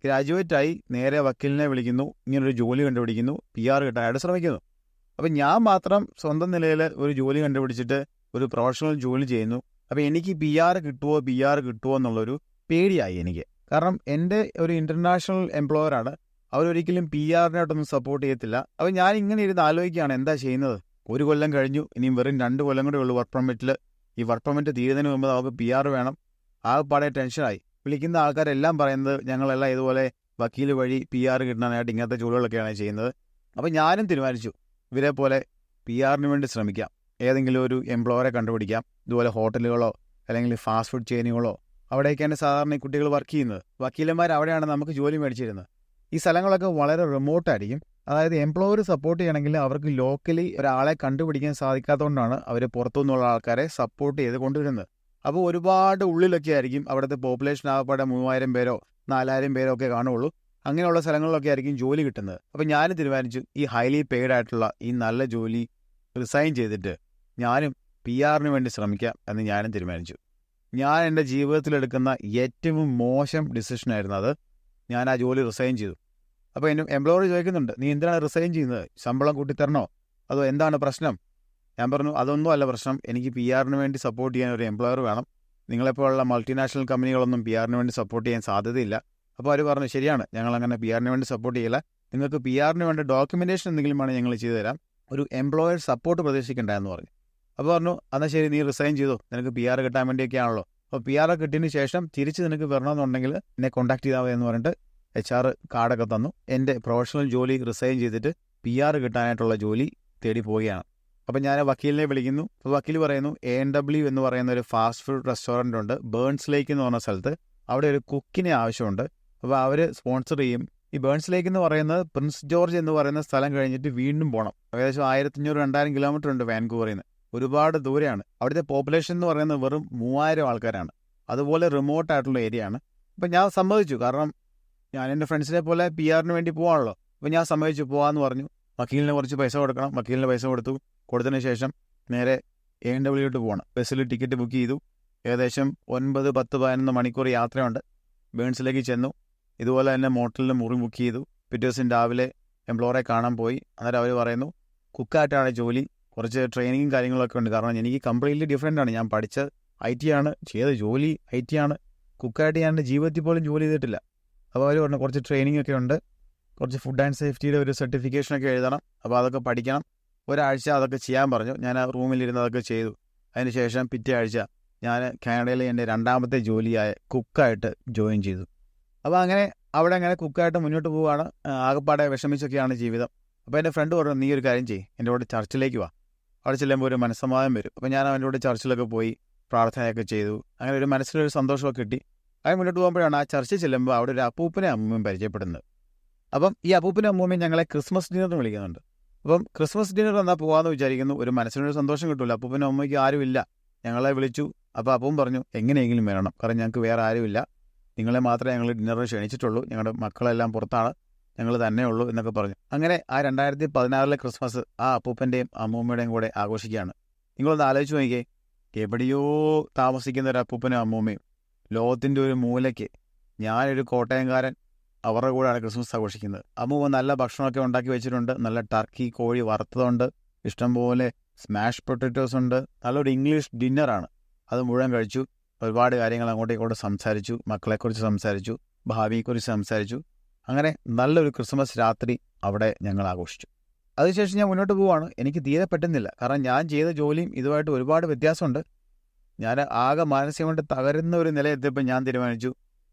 Speaker 1: ഗ്രാജുവേറ്റായി നേരെ വക്കീലിനെ വിളിക്കുന്നു, ഇങ്ങനൊരു ജോലി കണ്ടുപിടിക്കുന്നു, PR കിട്ടാനായിട്ട് ശ്രമിക്കുന്നു. അപ്പം ഞാൻ മാത്രം സ്വന്തം നിലയിൽ ഒരു ജോലി കണ്ടുപിടിച്ചിട്ട് ഒരു പ്രൊഫഷണൽ ജോലി ചെയ്യുന്നു. അപ്പം എനിക്ക് PR കിട്ടുമോ എന്നുള്ളൊരു പേടിയായി എനിക്ക്. കാരണം എൻ്റെ ഒരു ഇൻ്റർനാഷണൽ എംപ്ലോയറാണ്, അവരൊരിക്കലും PR-നായിട്ടൊന്നും സപ്പോർട്ട് ചെയ്യത്തില്ല. അപ്പം ഞാൻ ഇങ്ങനെ ഇരുന്ന് ആലോചിക്കുകയാണ് എന്താ ചെയ്യുന്നത്. 1 കൊല്ലം കഴിഞ്ഞു, ഇനിയും വെറും 2 കൊല്ലം കൂടെ ഉള്ളൂ വർക്ക് പെർമിറ്റിൽ. ഈ വർക്ക് പെർമിറ്റ് തീരുന്നതിന് മുമ്പ് നമുക്ക് PR വേണം. ആകെപ്പാടെ ടെൻഷനായി. വിളിക്കുന്ന ആൾക്കാരെല്ലാം പറയുന്നത് ഞങ്ങളെല്ലാം ഇതുപോലെ വക്കീൽ വഴി PR കിട്ടാനായിട്ട് ഇങ്ങനത്തെ ജോലികളൊക്കെയാണ് ചെയ്യുന്നത്. അപ്പോൾ ഞാനും തീരുമാനിച്ചു ഇവരെ പോലെ PR-ന് വേണ്ടി ശ്രമിക്കാം. ഏതെങ്കിലും ഒരു എംപ്ലോയറെ കണ്ടുപിടിക്കാം. ഇതുപോലെ ഹോട്ടലുകളോ അല്ലെങ്കിൽ ഫാസ്റ്റ് ഫുഡ് ചെയിനുകളോ അവിടെയൊക്കെയാണ് സാധാരണ ഈ കുട്ടികൾ വർക്ക് ചെയ്യുന്നത്. വക്കീലന്മാർ അവിടെയാണ് നമുക്ക് ജോലി മേടിച്ചിരുന്നത്. ഈ സ്ഥലങ്ങളൊക്കെ വളരെ റിമോട്ടായിരിക്കും. അതായത് എംപ്ലോയർ സപ്പോർട്ട് ചെയ്യണമെങ്കിൽ അവർക്ക് ലോക്കലി ഒരാളെ കണ്ടുപിടിക്കാൻ സാധിക്കാത്തതുകൊണ്ടാണ് അവർ പുറത്തുനിന്നുള്ള ആൾക്കാരെ സപ്പോർട്ട് ചെയ്ത് കൊണ്ടുവരുന്നത്. അപ്പോൾ ഒരുപാട് ഉള്ളിലൊക്കെ ആയിരിക്കും. അവിടുത്തെ പോപ്പുലേഷൻ ആകപ്പാടെ 3000 പേരോ 4000 പേരോ ഒക്കെ കാണുള്ളൂ. അങ്ങനെയുള്ള സ്ഥലങ്ങളിലൊക്കെ ആയിരിക്കും ജോലി കിട്ടുന്നത്. അപ്പോൾ ഞാനും തീരുമാനിച്ചു ഈ ഹൈലി പെയ്ഡ് ആയിട്ടുള്ള ഈ നല്ല ജോലി റിസൈൻ ചെയ്തിട്ട് ഞാനും PR-ന് വേണ്ടി ശ്രമിക്കാം എന്ന് ഞാനും തീരുമാനിച്ചു. ഞാൻ എൻ്റെ ജീവിതത്തിലെടുക്കുന്ന ഏറ്റവും മോശം ഡിസിഷനായിരുന്നു അത്. ഞാൻ ആ ജോലി റിസൈൻ ചെയ്തു. അപ്പോൾ എൻ്റെ എംപ്ലോയർ ചോദിക്കുന്നുണ്ട്, നീ എന്തിനാണ് റിസൈൻ ചെയ്യുന്നത്? ശമ്പളം കൂട്ടിത്തരണോ? അതോ എന്താണ് പ്രശ്നം? ഞാൻ പറഞ്ഞു അതൊന്നും അല്ല പ്രശ്നം. എനിക്ക് PR-ന് വേണ്ടി സപ്പോർട്ട് ചെയ്യാൻ ഒരു എംപ്ലോയർ വേണം. നിങ്ങളെപ്പോലുള്ള മൾട്ടിനാഷണൽ കമ്പനികളൊന്നും PR-ന് വേണ്ടി സപ്പോർട്ട് ചെയ്യാൻ സാധ്യതയില്ല. അപ്പോൾ അവർ പറഞ്ഞു ശരിയാണ്, ഞങ്ങളങ്ങനെ PR-ന് വേണ്ടി സപ്പോർട്ട് ചെയ്യില്ല. നിങ്ങൾക്ക് PR-ന് വേണ്ട ഡോക്യുമെൻറ്റേഷൻ എന്തെങ്കിലും വേണം ഞങ്ങൾ ചെയ്തു തരാം. ഒരു എംപ്ലോയർ സപ്പോർട്ട് പ്രതീക്ഷിക്കേണ്ട എന്ന് പറഞ്ഞു. അപ്പോൾ പറഞ്ഞു എന്നാൽ ശരി, നീ റിസൈൻ ചെയ്തോ, നിനക്ക് PR കിട്ടാൻ വേണ്ടിയൊക്കെ ആണല്ലോ. അപ്പോൾ PR കിട്ടിയതിന് ശേഷം തിരിച്ച് നിനക്ക് വരണമെന്നുണ്ടെങ്കിൽ എന്നെ കോൺടാക്ട് ചെയ്താൽ മതി എന്ന് പറഞ്ഞിട്ട് HR കാർഡൊക്കെ തന്നു. എൻ്റെ പ്രൊഫഷണൽ ജോലി റിസൈൻ ചെയ്തിട്ട് PR കിട്ടാനായിട്ടുള്ള ജോലി തേടി പോവുകയാണ്. അപ്പം ഞാൻ വക്കീലിനെ വിളിക്കുന്നു. അപ്പോൾ വക്കീൽ പറയുന്നു A&W എന്ന് പറയുന്ന ഒരു ഫാസ്റ്റ് ഫുഡ് റെസ്റ്റോറൻ്റ് ഉണ്ട് ബേൺസ് ലേക്ക് എന്ന് പറഞ്ഞ സ്ഥലത്ത്. അവിടെ ഒരു കുക്കിനെ ആവശ്യമുണ്ട്. അപ്പോൾ അവർ സ്പോൺസർ ചെയ്യും. ഈ ബേൺസ് ലേക്ക് എന്ന് പറയുന്നത് പ്രിൻസ് ജോർജ് എന്ന് പറയുന്ന സ്ഥലം കഴിഞ്ഞിട്ട് വീണ്ടും പോകണം. ഏകദേശം 1500-2000 കിലോമീറ്റർ ഉണ്ട് വാൻകൂവറിൽ നിന്ന്. ഒരുപാട് ദൂരെയാണ്. അവിടുത്തെ പോപ്പുലേഷൻ എന്ന് പറയുന്നത് വെറും 3000 ആൾക്കാരാണ്. അതുപോലെ റിമോട്ടായിട്ടുള്ള ഏരിയ ആണ്. അപ്പം ഞാൻ സമ്മതിച്ചു. കാരണം ഞാൻ എൻ്റെ ഫ്രണ്ട്സിനെ പോലെ PR-ന് വേണ്ടി പോകാണല്ലോ. അപ്പോൾ ഞാൻ സമ്മതിച്ചു പോകാമെന്ന് പറഞ്ഞു. വക്കീലിന് കുറച്ച് പൈസ കൊടുക്കണം. വക്കീലിന് പൈസ കൊടുത്തതിന് ശേഷം നേരെ A&Wയിലോട്ട് പോകണം. ബസ്സിൽ ടിക്കറ്റ് ബുക്ക് ചെയ്തു. ഏകദേശം 9, 10, 11 മണിക്കൂർ യാത്രയുണ്ട്. ബേൺസിലേക്ക് ചെന്നു. ഇതുപോലെ തന്നെ മോട്ടലിൽ മുറി ബുക്ക് ചെയ്തു. പിറ്റേ ദിവസം രാവിലെ എംപ്ലോയറെ കാണാൻ പോയി. അന്നേരം അവർ പറയുന്നു കുക്കായിട്ടാണ് ജോലി, കുറച്ച് ട്രെയിനിങ്ങും കാര്യങ്ങളൊക്കെ ഉണ്ട്. കാരണം എനിക്ക് കംപ്ലീറ്റ്ലി ഡിഫറെൻ്റ് ആണ്. ഞാൻ പഠിച്ച IT ആണ്, ചെയ്ത ജോലി IT ആണ്. കുക്കായിട്ട് ഞാൻ എൻ്റെ ജീവിതത്തിൽ പോലും ജോലി ചെയ്തിട്ടില്ല. അപ്പോൾ അവർ പറഞ്ഞു കുറച്ച് ട്രെയിനിങ് ഒക്കെ ഉണ്ട്, കുറച്ച് ഫുഡ് ആൻഡ് സേഫ്റ്റിയുടെ ഒരു സർട്ടിഫിക്കേഷനൊക്കെ എഴുതണം. അപ്പോൾ അതൊക്കെ പഠിക്കണം. ഒരാഴ്ച അതൊക്കെ ചെയ്യാൻ പറഞ്ഞു. ഞാൻ ആ റൂമിലിരുന്ന് അതൊക്കെ ചെയ്തു. അതിന് ശേഷം പിറ്റേ ആഴ്ച ഞാൻ കാനഡയിലെ എൻ്റെ 2ാമത്തെ ജോലിയായ കുക്കായിട്ട് ജോയിൻ ചെയ്തു. അപ്പോൾ അങ്ങനെ അവിടെ അങ്ങനെ കുക്കായിട്ട് മുന്നോട്ട് പോവുകയാണ്. ആകപ്പാടെ വിഷമിച്ചൊക്കെയാണ് ജീവിതം. അപ്പോൾ എൻ്റെ ഫ്രണ്ട് പറഞ്ഞു നീ ഒരു കാര്യം ചെയ്യ്, എൻ്റെ കൂടെ ചർച്ചിലേക്ക് വാ. അവിടെ ചെല്ലുമ്പോൾ ഒരു മനസ്സമാധാനം വരും. അപ്പോൾ ഞാൻ അവൻ്റെ കൂടെ ചർച്ചിലൊക്കെ പോയി പ്രാർത്ഥനയൊക്കെ ചെയ്തു. അങ്ങനെ ഒരു മനസ്സിലൊരു സന്തോഷമൊക്കെ കിട്ടി. അത് മുന്നോട്ട് പോകുമ്പോഴാണ് ആ ചർച്ചിൽ ചെല്ലുമ്പോൾ അവിടെ ഒരു അപ്പൂപ്പനെ അമ്മൂമ്മയും പരിചയപ്പെടുന്നത്. അപ്പം ഈ അപ്പൂപ്പനെ അമ്മൂമ്മയും ഞങ്ങളെ ക്രിസ്മസ് ഡിന്നറിന് വിളിക്കുന്നുണ്ട്. അപ്പം ക്രിസ്മസ് ഡിന്നർ എന്നാൽ പോകാമെന്ന് വിചാരിക്കുന്നു. ഒരു മനസ്സിനൊരു സന്തോഷം കിട്ടില്ല. അപ്പൂപ്പനും അമ്മയ്ക്ക് ആരുമില്ല. ഞങ്ങളെ വിളിച്ചു. അപ്പോൾ അപ്പൂപ്പൻ പറഞ്ഞു എങ്ങനെയെങ്കിലും വരണം, കാരണം ഞങ്ങൾക്ക് വേറെ ആരുമില്ല, നിങ്ങളെ മാത്രമേ ഞങ്ങൾ ഡിന്നറിന് ക്ഷണിച്ചിട്ടുള്ളൂ, ഞങ്ങളുടെ മക്കളെല്ലാം പുറത്താണ്, ഞങ്ങൾ തന്നെ ഉള്ളൂ എന്നൊക്കെ പറഞ്ഞു. അങ്ങനെ ആ 2016 ക്രിസ്മസ് ആ അപ്പൂപ്പൻ്റെയും അമ്മൂമ്മയുടെയും കൂടെ ആഘോഷിക്കുകയാണ്. നിങ്ങളൊന്ന് ആലോചിച്ച് നോക്കിയേ, എവിടെയോ താമസിക്കുന്ന ഒരു അപ്പൂപ്പനും അമ്മൂമ്മയും ലോകത്തിൻ്റെ ഒരു മൂലയ്ക്ക്, ഞാനൊരു കോട്ടയംകാരൻ അവരുടെ കൂടെയാണ് ക്രിസ്മസ് ആഘോഷിക്കുന്നത്. അമ്മ നല്ല ഭക്ഷണമൊക്കെ ഉണ്ടാക്കി വെച്ചിട്ടുണ്ട്. നല്ല ടർക്കി കോഴി വറുത്തതുണ്ട്, ഇഷ്ടംപോലെ സ്മാഷ് പൊട്ടറ്റോസ് ഉണ്ട്. നല്ലൊരു ഇംഗ്ലീഷ് ഡിന്നറാണ്. അത് മുഴുവൻ കഴിച്ചു. ഒരുപാട് കാര്യങ്ങൾ അങ്ങോട്ടും ഇങ്ങോട്ടും സംസാരിച്ചു. മക്കളെക്കുറിച്ച് സംസാരിച്ചു, ഭാവിയെക്കുറിച്ച് സംസാരിച്ചു. അങ്ങനെ നല്ലൊരു ക്രിസ്മസ് രാത്രി അവിടെ ഞങ്ങൾ ആഘോഷിച്ചു. അതിനുശേഷം ഞാൻ മുന്നോട്ട് പോവുകയാണ്. എനിക്ക് തീരെ പറ്റുന്നില്ല. കാരണം ഞാൻ ചെയ്ത ജോലിയും ഇതുമായിട്ട് ഒരുപാട് വ്യത്യാസമുണ്ട്. ഞാൻ ആകെ മാനസികമായിട്ട് തകരുന്ന ഒരു നില എത്തിയപ്പോൾ ഞാൻ തീരുമാനിച്ചു,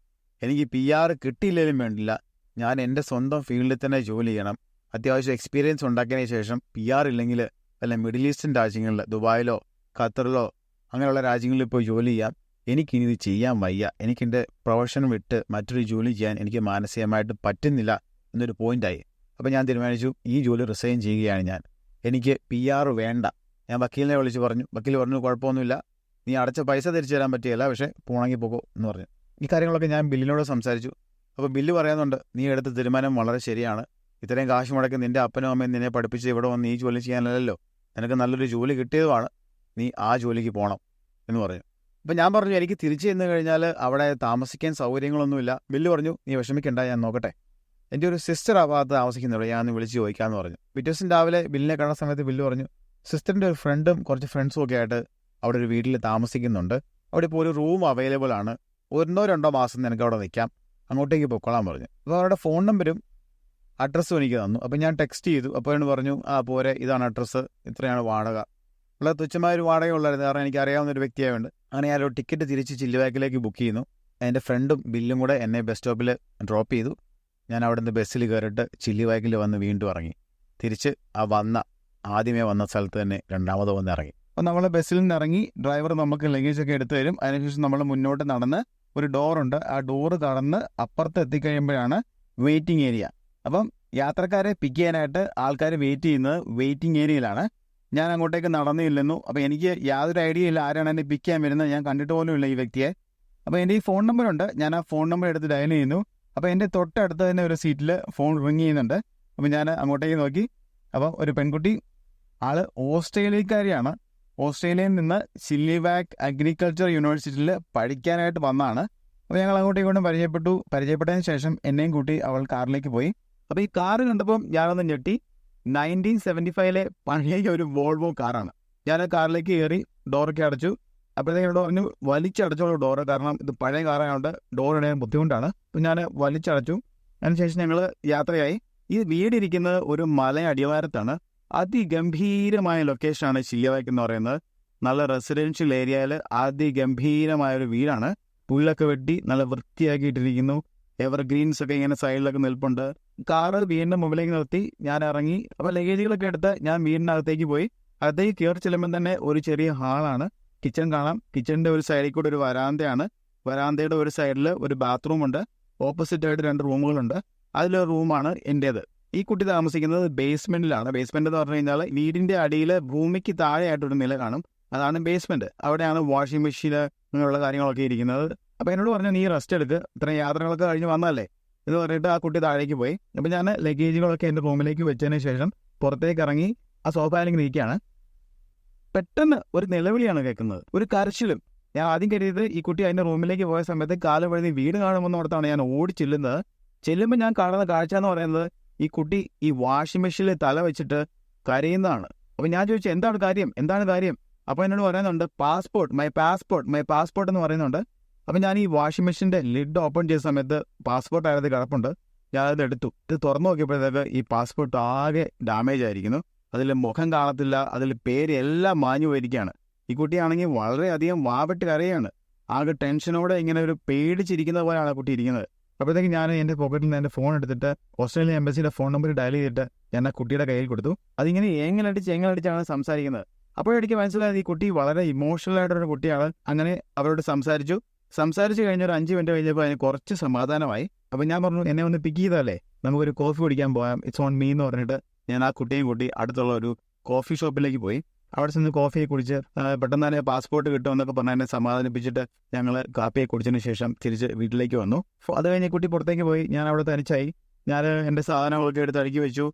Speaker 1: എനിക്ക് PR കിട്ടിയില്ലെങ്കിലും വേണ്ടില്ല, ഞാൻ എൻ്റെ സ്വന്തം ഫീൽഡിൽ തന്നെ ജോലി ചെയ്യണം. അത്യാവശ്യം എക്സ്പീരിയൻസ് ഉണ്ടാക്കിയതിന് ശേഷം PR ഇല്ലെങ്കിൽ വല്ല മിഡിൽ ഈസ്റ്റേൺ രാജ്യങ്ങളിൽ, ദുബായിലോ ഖത്തറിലോ അങ്ങനെയുള്ള രാജ്യങ്ങളിൽ പോയി ജോലി ചെയ്യാം. എനിക്കിനി ഇത് ചെയ്യാൻ വയ്യ. എനിക്കെൻ്റെ പ്രൊഫഷൻ വിട്ട് മറ്റൊരു ജോലി ചെയ്യാൻ എനിക്ക് മാനസികമായിട്ട് പറ്റുന്നില്ല എന്നൊരു പോയിൻ്റായി. അപ്പോൾ ഞാൻ തീരുമാനിച്ചു, ഈ ജോലി റിസൈൻ ചെയ്യുകയാണ് ഞാൻ. എനിക്ക് PR വേണ്ട. ഞാൻ വക്കീലിനെ വിളിച്ച് പറഞ്ഞു. വക്കീൽ പറഞ്ഞു, കുഴപ്പമൊന്നുമില്ല, നീ അടച്ച പൈസ തിരിച്ചു തരാൻ പറ്റിയല്ല, പക്ഷേ പോണെങ്കിൽ പോകോ എന്ന് പറഞ്ഞു. ഈ കാര്യങ്ങളൊക്കെ ഞാൻ ബില്ലിനോട് സംസാരിച്ചു. അപ്പോൾ ബില്ല് പറയുന്നുണ്ട്, നീ എടുത്ത തീരുമാനം വളരെ ശരിയാണ്. ഇത്രയും കാശ് മുടക്കി നിൻ്റെ അപ്പനും അമ്മയും നിന്നെ പഠിപ്പിച്ച് ഇവിടെ വന്ന് ഈ ജോലി ചെയ്യാനല്ലല്ലോ, നിനക്ക് നല്ലൊരു ജോലി കിട്ടിയതുമാണ്, നീ ആ ജോലിക്ക് പോകണം എന്ന് പറഞ്ഞു. അപ്പം ഞാൻ പറഞ്ഞു, എനിക്ക് തിരിച്ചു ചെന്ന് കഴിഞ്ഞാൽ അവിടെ താമസിക്കാൻ സൗകര്യങ്ങളൊന്നുമില്ല. ബില്ല് പറഞ്ഞു, നീ വിഷമിക്കണ്ട, ഞാൻ നോക്കട്ടെ. എൻ്റെ ഒരു സിസ്റ്റർ ആ ഭാഗത്ത് താമസിക്കുന്നുള്ളൂ, ഞാൻ ഒന്ന് വിളിച്ച് ചോദിക്കാമെന്ന് പറഞ്ഞു. പിറ്റേ ദിവസം രാവിലെ ബില്ലിനെ കാണുന്ന സമയത്ത് ബില്ല് പറഞ്ഞു, സിസ്റ്ററിൻ്റെ ഒരു ഫ്രണ്ടും കുറച്ച് ഫ്രണ്ട്സും ഒക്കെ ആയിട്ട് അവിടെ ഒരു വീട്ടിൽ താമസിക്കുന്നുണ്ട്. അവിടെ ഇപ്പോൾ ഒരു റൂം അവൈലബിൾ ആണ്. 1-2 മാസം നിനക്ക് അവിടെ നിൽക്കാം, അങ്ങോട്ടേക്ക് പൊക്കോളാൻ പറഞ്ഞു. അപ്പോൾ അവരുടെ ഫോൺ നമ്പരും അഡ്രസ്സും എനിക്ക് തന്നു. അപ്പോൾ ഞാൻ ടെക്സ്റ്റ് ചെയ്തു. അപ്പോൾ എന്നോട് പറഞ്ഞു, പോരെ, ഇതാണ് അഡ്രസ്സ്, ഇത്രയാണ് വാടക. വളരെ തുച്ഛമായൊരു വാടകയുള്ളായിരുന്നു, കാരണം എനിക്ക് അറിയാവുന്ന ഒരു വ്യക്തിയായതുകൊണ്ട്. അങ്ങനെ ഞാനൊരു ടിക്കറ്റ് തിരിച്ച് ചില്ലുവാക്കിലേക്ക് ബുക്ക് ചെയ്യുന്നു. എൻ്റെ ഫ്രണ്ടും ബില്ലും കൂടെ എന്നെ ബസ് സ്റ്റോപ്പിൽ ഡ്രോപ്പ് ചെയ്തു. ഞാൻ അവിടെ നിന്ന് ബസ്സിൽ കയറിയിട്ട് ചില്ലുവാക്കിൽ വന്ന് വീണ്ടും ഇറങ്ങി. തിരിച്ച് ആദ്യമേ വന്ന സ്ഥലത്ത് തന്നെ രണ്ടാമത് വന്ന് ഇറങ്ങി. അപ്പോൾ നമ്മൾ ബസ്സിൽ നിന്ന് ഇറങ്ങി, ഡ്രൈവർ നമുക്ക് ലഗേജൊക്കെ എടുത്തു തരും. അതിനുശേഷം നമ്മൾ മുന്നോട്ട് നടന്ന് ഒരു ഡോറുണ്ട്, ആ ഡോറ് കടന്ന് അപ്പുറത്ത് എത്തിക്കഴിയുമ്പോഴാണ് വെയിറ്റിംഗ് ഏരിയ. അപ്പം യാത്രക്കാരെ പിക്ക് ചെയ്യാനായിട്ട് ആൾക്കാർ വെയിറ്റ് ചെയ്യുന്നത് വെയിറ്റിംഗ് ഏരിയയിലാണ്. ഞാൻ അങ്ങോട്ടേക്ക് നടന്നില്ലെന്നു. അപ്പോൾ എനിക്ക് യാതൊരു ഐഡിയ ഇല്ല ആരാണ് എന്നെ പിക്ക് ചെയ്യാൻ വരുന്നത്. ഞാൻ കണ്ടിട്ട് പോലും ഇല്ല ഈ വ്യക്തിയെ. അപ്പോൾ എൻ്റെ ഈ ഫോൺ നമ്പറുണ്ട്, ഞാൻ ആ ഫോൺ നമ്പർ എടുത്ത് ഡയൽ ചെയ്യുന്നു. അപ്പോൾ എൻ്റെ തൊട്ടടുത്ത് തന്നെ ഒരു സീറ്റിൽ ഫോൺ റിങ് ചെയ്യുന്നുണ്ട്. അപ്പോൾ ഞാൻ അങ്ങോട്ടേക്ക് നോക്കി. അപ്പോൾ ഒരു പെൺകുട്ടി, ആള് ഓസ്ട്രേലിയക്കാരിയാണ്. ഓസ്ട്രേലിയയിൽ നിന്ന് ചില്ലിവാക് അഗ്രികൾച്ചർ യൂണിവേഴ്സിറ്റിയിൽ പഠിക്കാനായിട്ട് വന്നതാണ്. അപ്പോൾ ഞങ്ങൾ അങ്ങോട്ടും ഇങ്ങോട്ടും പരിചയപ്പെട്ടതിന് ശേഷം എന്നെയും കൂട്ടി അവൾ കാറിലേക്ക് പോയി. അപ്പോൾ ഈ കാറ് കണ്ടപ്പം ഞാനൊന്ന് ഞെട്ടി. 1975 പഴയ ഒരു വോൾവോ കാറാണ്. ഞാൻ കാറിലേക്ക് കയറി, ഡോറൊക്കെ അടച്ചു. അപ്പോഴത്തേക്കും പറഞ്ഞു, വലിച്ചടച്ചോളൂ ഡോറ്, കാരണം ഇത് പഴയ കാറായതുകൊണ്ട് ഡോർ ഇടാൻ ബുദ്ധിമുട്ടാണ്. അപ്പോൾ ഞാൻ വലിച്ചടച്ചു. അതിനുശേഷം ഞങ്ങൾ യാത്രയായി. ഈ വീടിരിക്കുന്നത് ഒരു മലയടിവാരത്താണ്. അതിഗംഭീരമായ ലൊക്കേഷനാണ് ചില്ലിവാക് എന്ന് പറയുന്നത്. നല്ല റെസിഡൻഷ്യൽ ഏരിയയിൽ അതിഗംഭീരമായൊരു വീടാണ്. പുല്ലൊക്കെ വെട്ടി നല്ല വൃത്തിയാക്കിയിട്ടിരിക്കുന്നു. എവർഗ്രീൻസ് ഒക്കെ ഇങ്ങനെ സൈഡിലൊക്കെ നിൽപ്പുണ്ട്. കാറ് വീടിൻ്റെ മുമ്പിലേക്ക് നിർത്തി ഞാൻ ഇറങ്ങി. അപ്പോൾ ലഗേജുകളൊക്കെ എടുത്ത് ഞാൻ വീടിനകത്തേക്ക് പോയി. അകത്തേക്ക് കയറി ചെല്ലുമ്പോൾ തന്നെ ഒരു ചെറിയ ഹാളാണ്. കിച്ചൺ കാണാം. കിച്ചണിൻ്റെ ഒരു സൈഡിൽ കൂടെ ഒരു വരാന്തയാണ്. വരാന്തയുടെ ഒരു സൈഡിൽ ഒരു ബാത്റൂം ഉണ്ട്. ഓപ്പോസിറ്റായിട്ട് 2 റൂമുകളുണ്ട്. അതിലൊരു റൂമാണ് എൻ്റേത്. ഈ കുട്ടി താമസിക്കുന്നത് ബേസ്മെൻറ്റിലാണ്. ബേസ്മെൻറ്റ് എന്ന് പറഞ്ഞു കഴിഞ്ഞാൽ വീടിൻ്റെ അടിയിൽ ഭൂമിക്ക് താഴെയായിട്ടൊരു നില കാണും, അതാണ് ബേസ്മെൻറ്റ്. അവിടെയാണ് വാഷിംഗ് മെഷീൻ അങ്ങനെയുള്ള കാര്യങ്ങളൊക്കെ ഇരിക്കുന്നത്. അപ്പോൾ എന്നോട് പറഞ്ഞു, നീ റെസ്റ്റ് എടുക്ക്, ഇത്രയും യാത്രകളൊക്കെ കഴിഞ്ഞ് വന്നല്ലേ എന്ന് പറഞ്ഞിട്ട് ആ കുട്ടി താഴേക്ക് പോയി. അപ്പോൾ ഞാൻ ലഗേജുകളൊക്കെ എൻ്റെ റൂമിലേക്ക് വെച്ചതിന് ശേഷം പുറത്തേക്ക് ഇറങ്ങി ആ സോഫയിലേക്ക് ഇരിക്കുകയാണ്. പെട്ടെന്ന് ഒരു നിലവിളിയാണ് കേൾക്കുന്നത്, ഒരു കരച്ചിലും. ഞാൻ ആദ്യം കരുതിയത് ഈ കുട്ടി അതിൻ്റെ റൂമിലേക്ക് പോയ സമയത്ത് കാലം വഴുതി വീട് കാണുമെന്നോർത്താണ് ഞാൻ ഓടി ചെല്ലുന്നത്. ചെല്ലുമ്പോൾ ഞാൻ കാണുന്ന കാഴ്ച എന്ന് പറയുന്നത്, ഈ കുട്ടി ഈ വാഷിംഗ് മെഷീനിൽ തല വെച്ചിട്ട് കരയുന്നതാണ്. അപ്പോൾ ഞാൻ ചോദിച്ചു, എന്താണ് കാര്യം? അപ്പോൾ എന്നോട് പറയുന്നുണ്ട്, മൈ പാസ്പോർട്ട് എന്ന് പറയുന്നുണ്ട്. അപ്പോൾ ഞാൻ ഈ വാഷിംഗ് മെഷീൻ്റെ ലിഡ് ഓപ്പൺ ചെയ്ത സമയത്ത് പാസ്പോർട്ട് ആയത് കിടപ്പുണ്ട്. ഞാനത് എടുത്തു. ഇത് തുറന്നു നോക്കിയപ്പോഴത്തേക്ക് ഈ പാസ്പോർട്ട് ആകെ ഡാമേജ് ആയിരിക്കുന്നു. അതിൽ മുഖം കാണത്തില്ല, അതിൽ പേര് എല്ലാം മാഞ്ഞു പോയിരിക്കുകയാണ്. ഈ കുട്ടിയാണെങ്കിൽ വളരെയധികം വാവിട്ട് കരയാണ്. ആകെ ടെൻഷനോടെ ഇങ്ങനെ ഒരു പേടിച്ചിരിക്കുന്ന പോലെയാണ് ആ കുട്ടി ഇരിക്കുന്നത്. അപ്പോഴത്തേക്ക് ഞാൻ എൻ്റെ പോക്കറ്റിൽ നിന്ന് എൻ്റെ ഫോൺ എടുത്തിട്ട് ഓസ്ട്രേലിയൻ എംബസിയുടെ ഫോൺ നമ്പർ ഡയൽ ചെയ്തിട്ട് ഞാൻ ആ കുട്ടിയുടെ കയ്യിൽ കൊടുത്തു. അതിങ്ങനെ എങ്ങനടിച്ചാണ് സംസാരിക്കുന്നത്. അപ്പോഴെനിക്ക് മനസ്സിലായത് ഈ കുട്ടി വളരെ ഇമോഷണൽ ആയിട്ടൊരു കുട്ടിയാണ്. അങ്ങനെ അവരോട് സംസാരിച്ച് കഴിഞ്ഞ ഒരു 5 മിനിറ്റ് കഴിഞ്ഞപ്പോൾ അതിന് കുറച്ച് സമാധാനമായി. അപ്പോൾ ഞാൻ പറഞ്ഞു, എന്നെ ഒന്ന് പിക്ക് ചെയ്തല്ലേ, നമുക്കൊരു കോഫി കുടിക്കാൻ പോകാം, ഇറ്റ്സ് ഓൺ മീ എന്ന് പറഞ്ഞിട്ട് ഞാൻ ആ കുട്ടിയും കൂട്ടി അടുത്തുള്ള ഒരു കോഫി ഷോപ്പിലേക്ക് പോയി. അവിടെ ചെന്ന് കോഫിയെ കുടിച്ച് പെട്ടെന്ന് തന്നെ പാസ്പോർട്ട് കിട്ടുമെന്നൊക്കെ പറഞ്ഞ് എന്നെ സമാധാനിപ്പിച്ചിട്ട് ഞങ്ങൾ കാപ്പിയെ കുടിച്ചതിന് ശേഷം തിരിച്ച് വീട്ടിലേക്ക് വന്നു. അത് കഴിഞ്ഞ് കുട്ടി പുറത്തേക്ക് പോയി. ഞാൻ അവിടെ തനിച്ചായി. ഞാൻ എൻ്റെ സാധനങ്ങളൊക്കെ എടുത്ത് അടുക്കി വെച്ചു.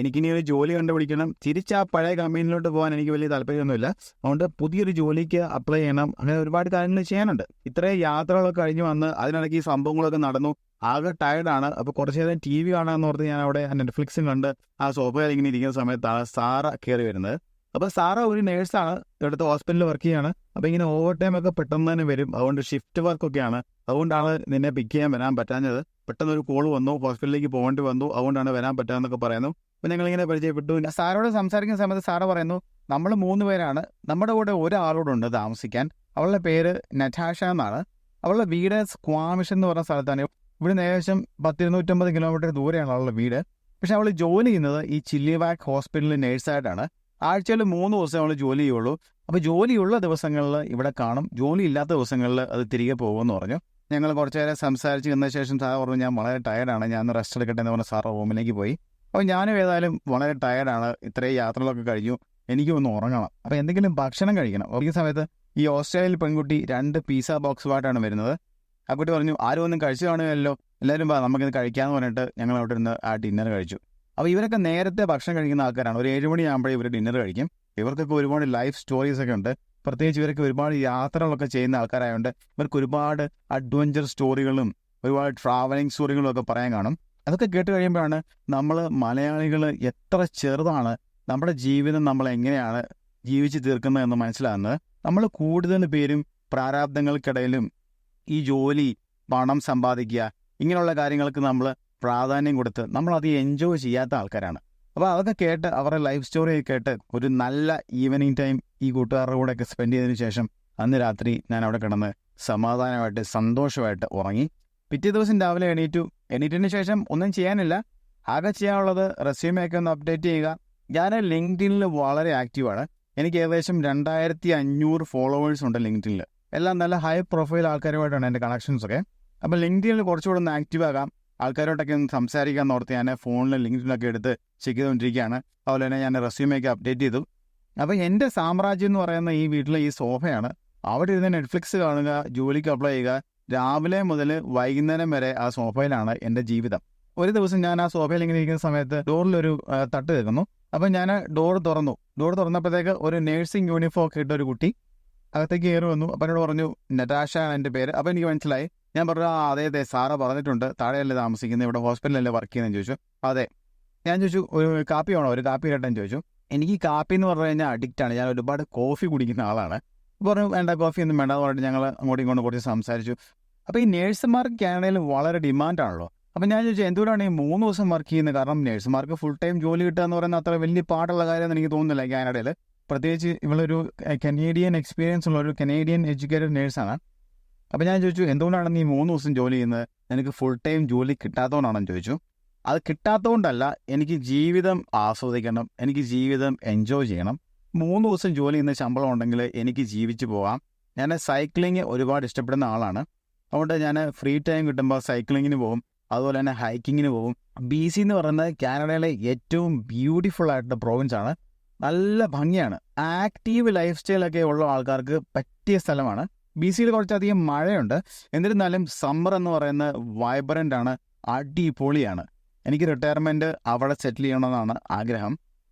Speaker 2: എനിക്കിനി ഒരു ജോലി കണ്ടുപിടിക്കണം. തിരിച്ച് ആ പഴയ കമ്പനിയിലോട്ട് പോകാൻ എനിക്ക് വലിയ താല്പര്യമൊന്നുമില്ല. അതുകൊണ്ട് പുതിയൊരു ജോലിക്ക് അപ്ലൈ ചെയ്യണം. അങ്ങനെ ഒരുപാട് കാര്യങ്ങൾ ചെയ്യാനുണ്ട്. ഇത്രയും യാത്രകളൊക്കെ കഴിഞ്ഞ് വന്ന് അതിനിടയ്ക്ക് ഈ സംഭവങ്ങളൊക്കെ നടന്നു. ആകെ ടയർഡാണ്. അപ്പോൾ കുറച്ച് നേരം TV കാണാമെന്ന് ഓർത്ത് ഞാൻ അവിടെ നെറ്റ്ഫ്ലിക്സും കണ്ട് ആ സോഫയിൽ ഇങ്ങനെ ഇരിക്കുന്ന സമയത്താണ് സാറ കയറി വരുന്നത്. അപ്പോൾ സാറ ഒരു നേഴ്സാണ്, ഇവിടുത്തെ ഹോസ്പിറ്റലിൽ വർക്ക് ചെയ്യാണ്. അപ്പോൾ ഇങ്ങനെ ഓവർ ടൈം ഒക്കെ പെട്ടെന്ന് തന്നെ വരും. അതുകൊണ്ട് ഷിഫ്റ്റ് വർക്കൊക്കെയാണ്. അതുകൊണ്ടാണ് നിന്നെ പിക്ക് ചെയ്യാൻ വരാൻ പറ്റാഞ്ഞത്. പെട്ടെന്നൊരു കോൾ വന്നു, ഹോസ്പിറ്റലിലേക്ക് പോകേണ്ടി വന്നു, അതുകൊണ്ടാണ് വരാൻ പറ്റാമെന്നൊക്കെ പറയുന്നു. അപ്പോൾ ഞങ്ങളിങ്ങനെ പരിചയപ്പെട്ടു. സാറോട് സംസാരിക്കുന്ന സമയത്ത് സാറ് പറയുന്നു, നമ്മൾ 3 പേരാണ്, നമ്മുടെ കൂടെ ഒരാളോടുണ്ട് താമസിക്കാൻ. അവളുടെ പേര് നറ്റാഷ എന്നാണ്. അവളുടെ വീട് സ്ക്വാമിഷ് എന്ന് പറഞ്ഞ സ്ഥലത്താണ്. ഇവിടുന്ന് ഏകദേശം 250 കിലോമീറ്റർ ദൂരെയാണ് അവളുടെ വീട്. പക്ഷെ അവൾ ജോലി ചെയ്യുന്നത് ഈ ചില്ലിവാക് ഹോസ്പിറ്റലിൽ നേഴ്സായിട്ടാണ്. ആഴ്ചയിൽ 3 ദിവസം അവൾ ജോലി ചെയ്യുള്ളൂ. അപ്പോൾ ജോലിയുള്ള ദിവസങ്ങളിൽ ഇവിടെ കാണും, ജോലി ഇല്ലാത്ത ദിവസങ്ങളിൽ അത് തിരികെ പോകുമെന്ന് പറഞ്ഞു. ഞങ്ങൾ കുറച്ച് നേരം സംസാരിച്ച് വന്ന ശേഷം സാർ പറഞ്ഞു, ഞാൻ വളരെ ടയർഡാണ്, ഞാൻ റെസ്റ്റ് എടുക്കട്ടെ എന്ന് പറഞ്ഞ് സാർ റൂമിലേക്ക് പോയി. അപ്പോൾ ഞാനും ഏതായാലും വളരെ ടയർഡാണ്, ഇത്രയും യാത്രകളൊക്കെ കഴിഞ്ഞു, എനിക്കും ഒന്ന് ഉറങ്ങണം, അപ്പോൾ എന്തെങ്കിലും ഭക്ഷണം കഴിക്കണം. ഈ സമയത്ത് ഈ ഓസ്ട്രേലിയൻ പെൺകുട്ടി 2 പിസ്സ ബോക്സുമായിട്ടാണ് വരുന്നത്. ആ കുട്ടി പറഞ്ഞു, ആരും ഒന്നും കഴിച്ചു കാണുകയല്ലോ, എല്ലാവരും നമുക്കിത് കഴിക്കാമെന്ന് പറഞ്ഞിട്ട് ഞങ്ങൾ അവിടെ ഇരുന്ന് ആ ഡിന്നർ കഴിച്ചു. അപ്പോൾ ഇവരൊക്കെ നേരത്തെ ഭക്ഷണം കഴിക്കുന്ന ആൾക്കാരാണ്. ഒരു 7 മണിയാകുമ്പോഴേ ഇവർ ഡിന്നർ കഴിക്കും. ഇവർക്കൊക്കെ ഒരുപാട് ലൈഫ് സ്റ്റോറീസൊക്കെ ഉണ്ട്. പ്രത്യേകിച്ച് ഇവരൊക്കെ ഒരുപാട് യാത്രകളൊക്കെ ചെയ്യുന്ന ആൾക്കാരായതുകൊണ്ട് ഇവർക്ക് ഒരുപാട് അഡ്വഞ്ചർ സ്റ്റോറികളും ഒരുപാട് ട്രാവലിംഗ് സ്റ്റോറികളും ഒക്കെ പറയാൻ കാണും. അതൊക്കെ കേട്ട് കഴിയുമ്പോഴാണ് നമ്മൾ മലയാളികൾ എത്ര ചെറുതാണ്, നമ്മുടെ ജീവിതം നമ്മൾ എങ്ങനെയാണ് ജീവിച്ച് തീർക്കുന്നത് എന്ന് മനസ്സിലാകുന്നത്. നമ്മൾ കൂടുതൽ പേരും പ്രാരാബ്ദങ്ങൾക്കിടയിലും ഈ ജോലി, പണം സമ്പാദിക്കുക, ഇങ്ങനെയുള്ള കാര്യങ്ങൾക്ക് നമ്മൾ പ്രാധാന്യം കൊടുത്ത് നമ്മളത് എൻജോയ് ചെയ്യാത്ത ആൾക്കാരാണ്. അപ്പോൾ അതൊക്കെ കേട്ട് അവരുടെ ലൈഫ് സ്റ്റോറി കേട്ട് ഒരു നല്ല ഈവനിങ് ടൈം ഈ കൂട്ടുകാരുടെ കൂടെയൊക്കെ സ്പെൻഡ് ചെയ്തതിന് ശേഷം അന്ന് രാത്രി ഞാൻ അവിടെ കിടന്ന് സമാധാനമായിട്ട് സന്തോഷമായിട്ട് ഉറങ്ങി. പിറ്റേ ദിവസം രാവിലെ എണീറ്റതിന് ശേഷം ഒന്നും ചെയ്യാനില്ല. ആകെ ചെയ്യാനുള്ളത് റെസ്യൂമൊക്കെ ഒന്ന് അപ്ഡേറ്റ് ചെയ്യുക. ഞാൻ ലിങ്ക്ഡിനിൽ വളരെ ആക്റ്റീവാണ്. എനിക്ക് ഏകദേശം 2500 ഫോളോവേഴ്സ് ഉണ്ട് ലിങ്ക്ഡിനിൽ. എല്ലാം നല്ല ഹൈ പ്രൊഫൈൽ ആൾക്കാരുമായിട്ടാണ് എൻ്റെ കണക്ഷൻസൊക്കെ. അപ്പോൾ ലിങ്ക്ഡിനിൽ കുറച്ചുകൂടെ ഒന്ന് ആക്റ്റീവ് ആകാം, ആൾക്കാരോട്ടൊക്കെ ഒന്ന് സംസാരിക്കാൻ ഓർത്ത് ഞാൻ ഫോണിൽ ലിങ്ക്ഡിനൊക്കെ എടുത്ത് ചെക്ക് ചെയ്തുകൊണ്ടിരിക്കുകയാണ്. അതുപോലെ തന്നെ ഞാൻ റെസ്യൂമൊക്കെ അപ്ഡേറ്റ് ചെയ്തു. അപ്പോൾ എൻ്റെ സാമ്രാജ്യം എന്ന് പറയുന്ന ഈ വീട്ടിലെ ഈ സോഫയാണ്. അവിടെ ഇരുന്ന് നെറ്റ്ഫ്ലിക്സ് കാണുക, ജോലിക്ക് അപ്ലൈ ചെയ്യുക, രാവിലെ മുതൽ വൈകുന്നേരം വരെ ആ സോഫയിലാണ് എൻ്റെ ജീവിതം. ഒരു ദിവസം ഞാൻ ആ സോഫയിൽ ഇങ്ങനെ ഇരിക്കുന്ന സമയത്ത് ഡോറിലൊരു തട്ട് കേൾക്കുന്നു. അപ്പം ഞാൻ ഡോർ തുറന്നപ്പോഴത്തേക്ക് ഒരു നേഴ്സിംഗ് യൂണിഫോം ഒക്കെ ഇട്ട ഒരു കുട്ടി അകത്തേക്ക് കയറി വന്നു. അപ്പം എന്നോട് പറഞ്ഞു, നറ്റാഷ ആണ് എൻ്റെ പേര്. അപ്പോൾ എനിക്ക് മനസ്സിലായി. ഞാൻ പറഞ്ഞു, അതെ സാറ പറഞ്ഞിട്ടുണ്ട്, താഴെയല്ലേ താമസിക്കുന്നത്, ഇവിടെ ഹോസ്പിറ്റലല്ലേ വർക്ക് ചെയ്യുന്നതെന്ന് ചോദിച്ചു. അതെ. ഞാൻ ചോദിച്ചു, ഒരു കാപ്പി വേണോ, ഒരു കാപ്പി ഇരട്ടെന്ന് ചോദിച്ചു. എനിക്ക് കാപ്പി എന്ന് പറഞ്ഞു കഴിഞ്ഞാൽ അഡിക്റ്റാണ്, ഞാൻ ഒരുപാട് കോഫി കുടിക്കുന്ന ആളാണ്. പറഞ്ഞു, വേണ്ട കോഫി ഒന്നും വേണ്ട എന്ന് പറഞ്ഞിട്ട് ഞങ്ങൾ അങ്ങോട്ടും ഇങ്ങോട്ടും കുറച്ച് സംസാരിച്ചു. അപ്പോൾ ഈ നേഴ്സുമാർക്ക് കാനഡയിൽ വളരെ ഡിമാൻഡാണല്ലോ. അപ്പം ഞാൻ ചോദിച്ചു, എന്തുകൊണ്ടാണ് ഈ 3 ദിവസം വർക്ക് ചെയ്യുന്നത്? കാരണം നേഴ്സുമാർക്ക് ഫുൾ ടൈം ജോലി കിട്ടുക എന്ന് പറയുന്നത് അത്ര വലിയ പാടുള്ള കാര്യമെന്ന് എനിക്ക് തോന്നുന്നില്ല കാനഡയിൽ. പ്രത്യേകിച്ച് ഇവളൊരു കനേഡിയൻ എക്സ്പീരിയൻസ് ഉള്ള ഒരു കനേഡിയൻ എഡ്യൂക്കേറ്റഡ് നേഴ്സാണ്. അപ്പോൾ ഞാൻ ചോദിച്ചു, എന്തുകൊണ്ടാണ് നീ 3 ദിവസം ജോലി ചെയ്യുന്നത്, നിനക്ക് ഫുൾ ടൈം ജോലി കിട്ടാത്തതുകൊണ്ടാണെന്ന് ചോദിച്ചു. അത് കിട്ടാത്തതുകൊണ്ടല്ല, എനിക്ക് ജീവിതം ആസ്വദിക്കണം, എനിക്ക് ജീവിതം എൻജോയ് ചെയ്യണം. 3 ദിവസം ജോലി ചെയ്യുന്ന ശമ്പളം ഉണ്ടെങ്കിൽ എനിക്ക് ജീവിച്ചു പോകാം. ഞാൻ സൈക്ലിങ് ഒരുപാട് ഇഷ്ടപ്പെടുന്ന ആളാണ്. അതുകൊണ്ട് ഞാൻ ഫ്രീ ടൈം കിട്ടുമ്പോൾ സൈക്ലിങ്ങിന് പോകും, അതുപോലെ തന്നെ ഹൈക്കിങ്ങിന് പോകും. BC എന്ന് പറയുന്നത് കാനഡയിലെ ഏറ്റവും ബ്യൂട്ടിഫുൾ ആയിട്ടുള്ള പ്രോവിൻസ് ആണ്. നല്ല ഭംഗിയാണ്. ആക്റ്റീവ് ലൈഫ് സ്റ്റൈലൊക്കെ ഉള്ള ആൾക്കാർക്ക് പറ്റിയ സ്ഥലമാണ്. BCയിൽ കുറച്ചധികം മഴയുണ്ട്, എന്നിരുന്നാലും സമ്മർ എന്ന് പറയുന്നത് വൈബ്രൻ്റ് ആണ്, അടിപൊളിയാണ്. എനിക്ക് റിട്ടയർമെൻറ്റ് അവിടെ സെറ്റിൽ ചെയ്യണമെന്നാണ് ആഗ്രഹം.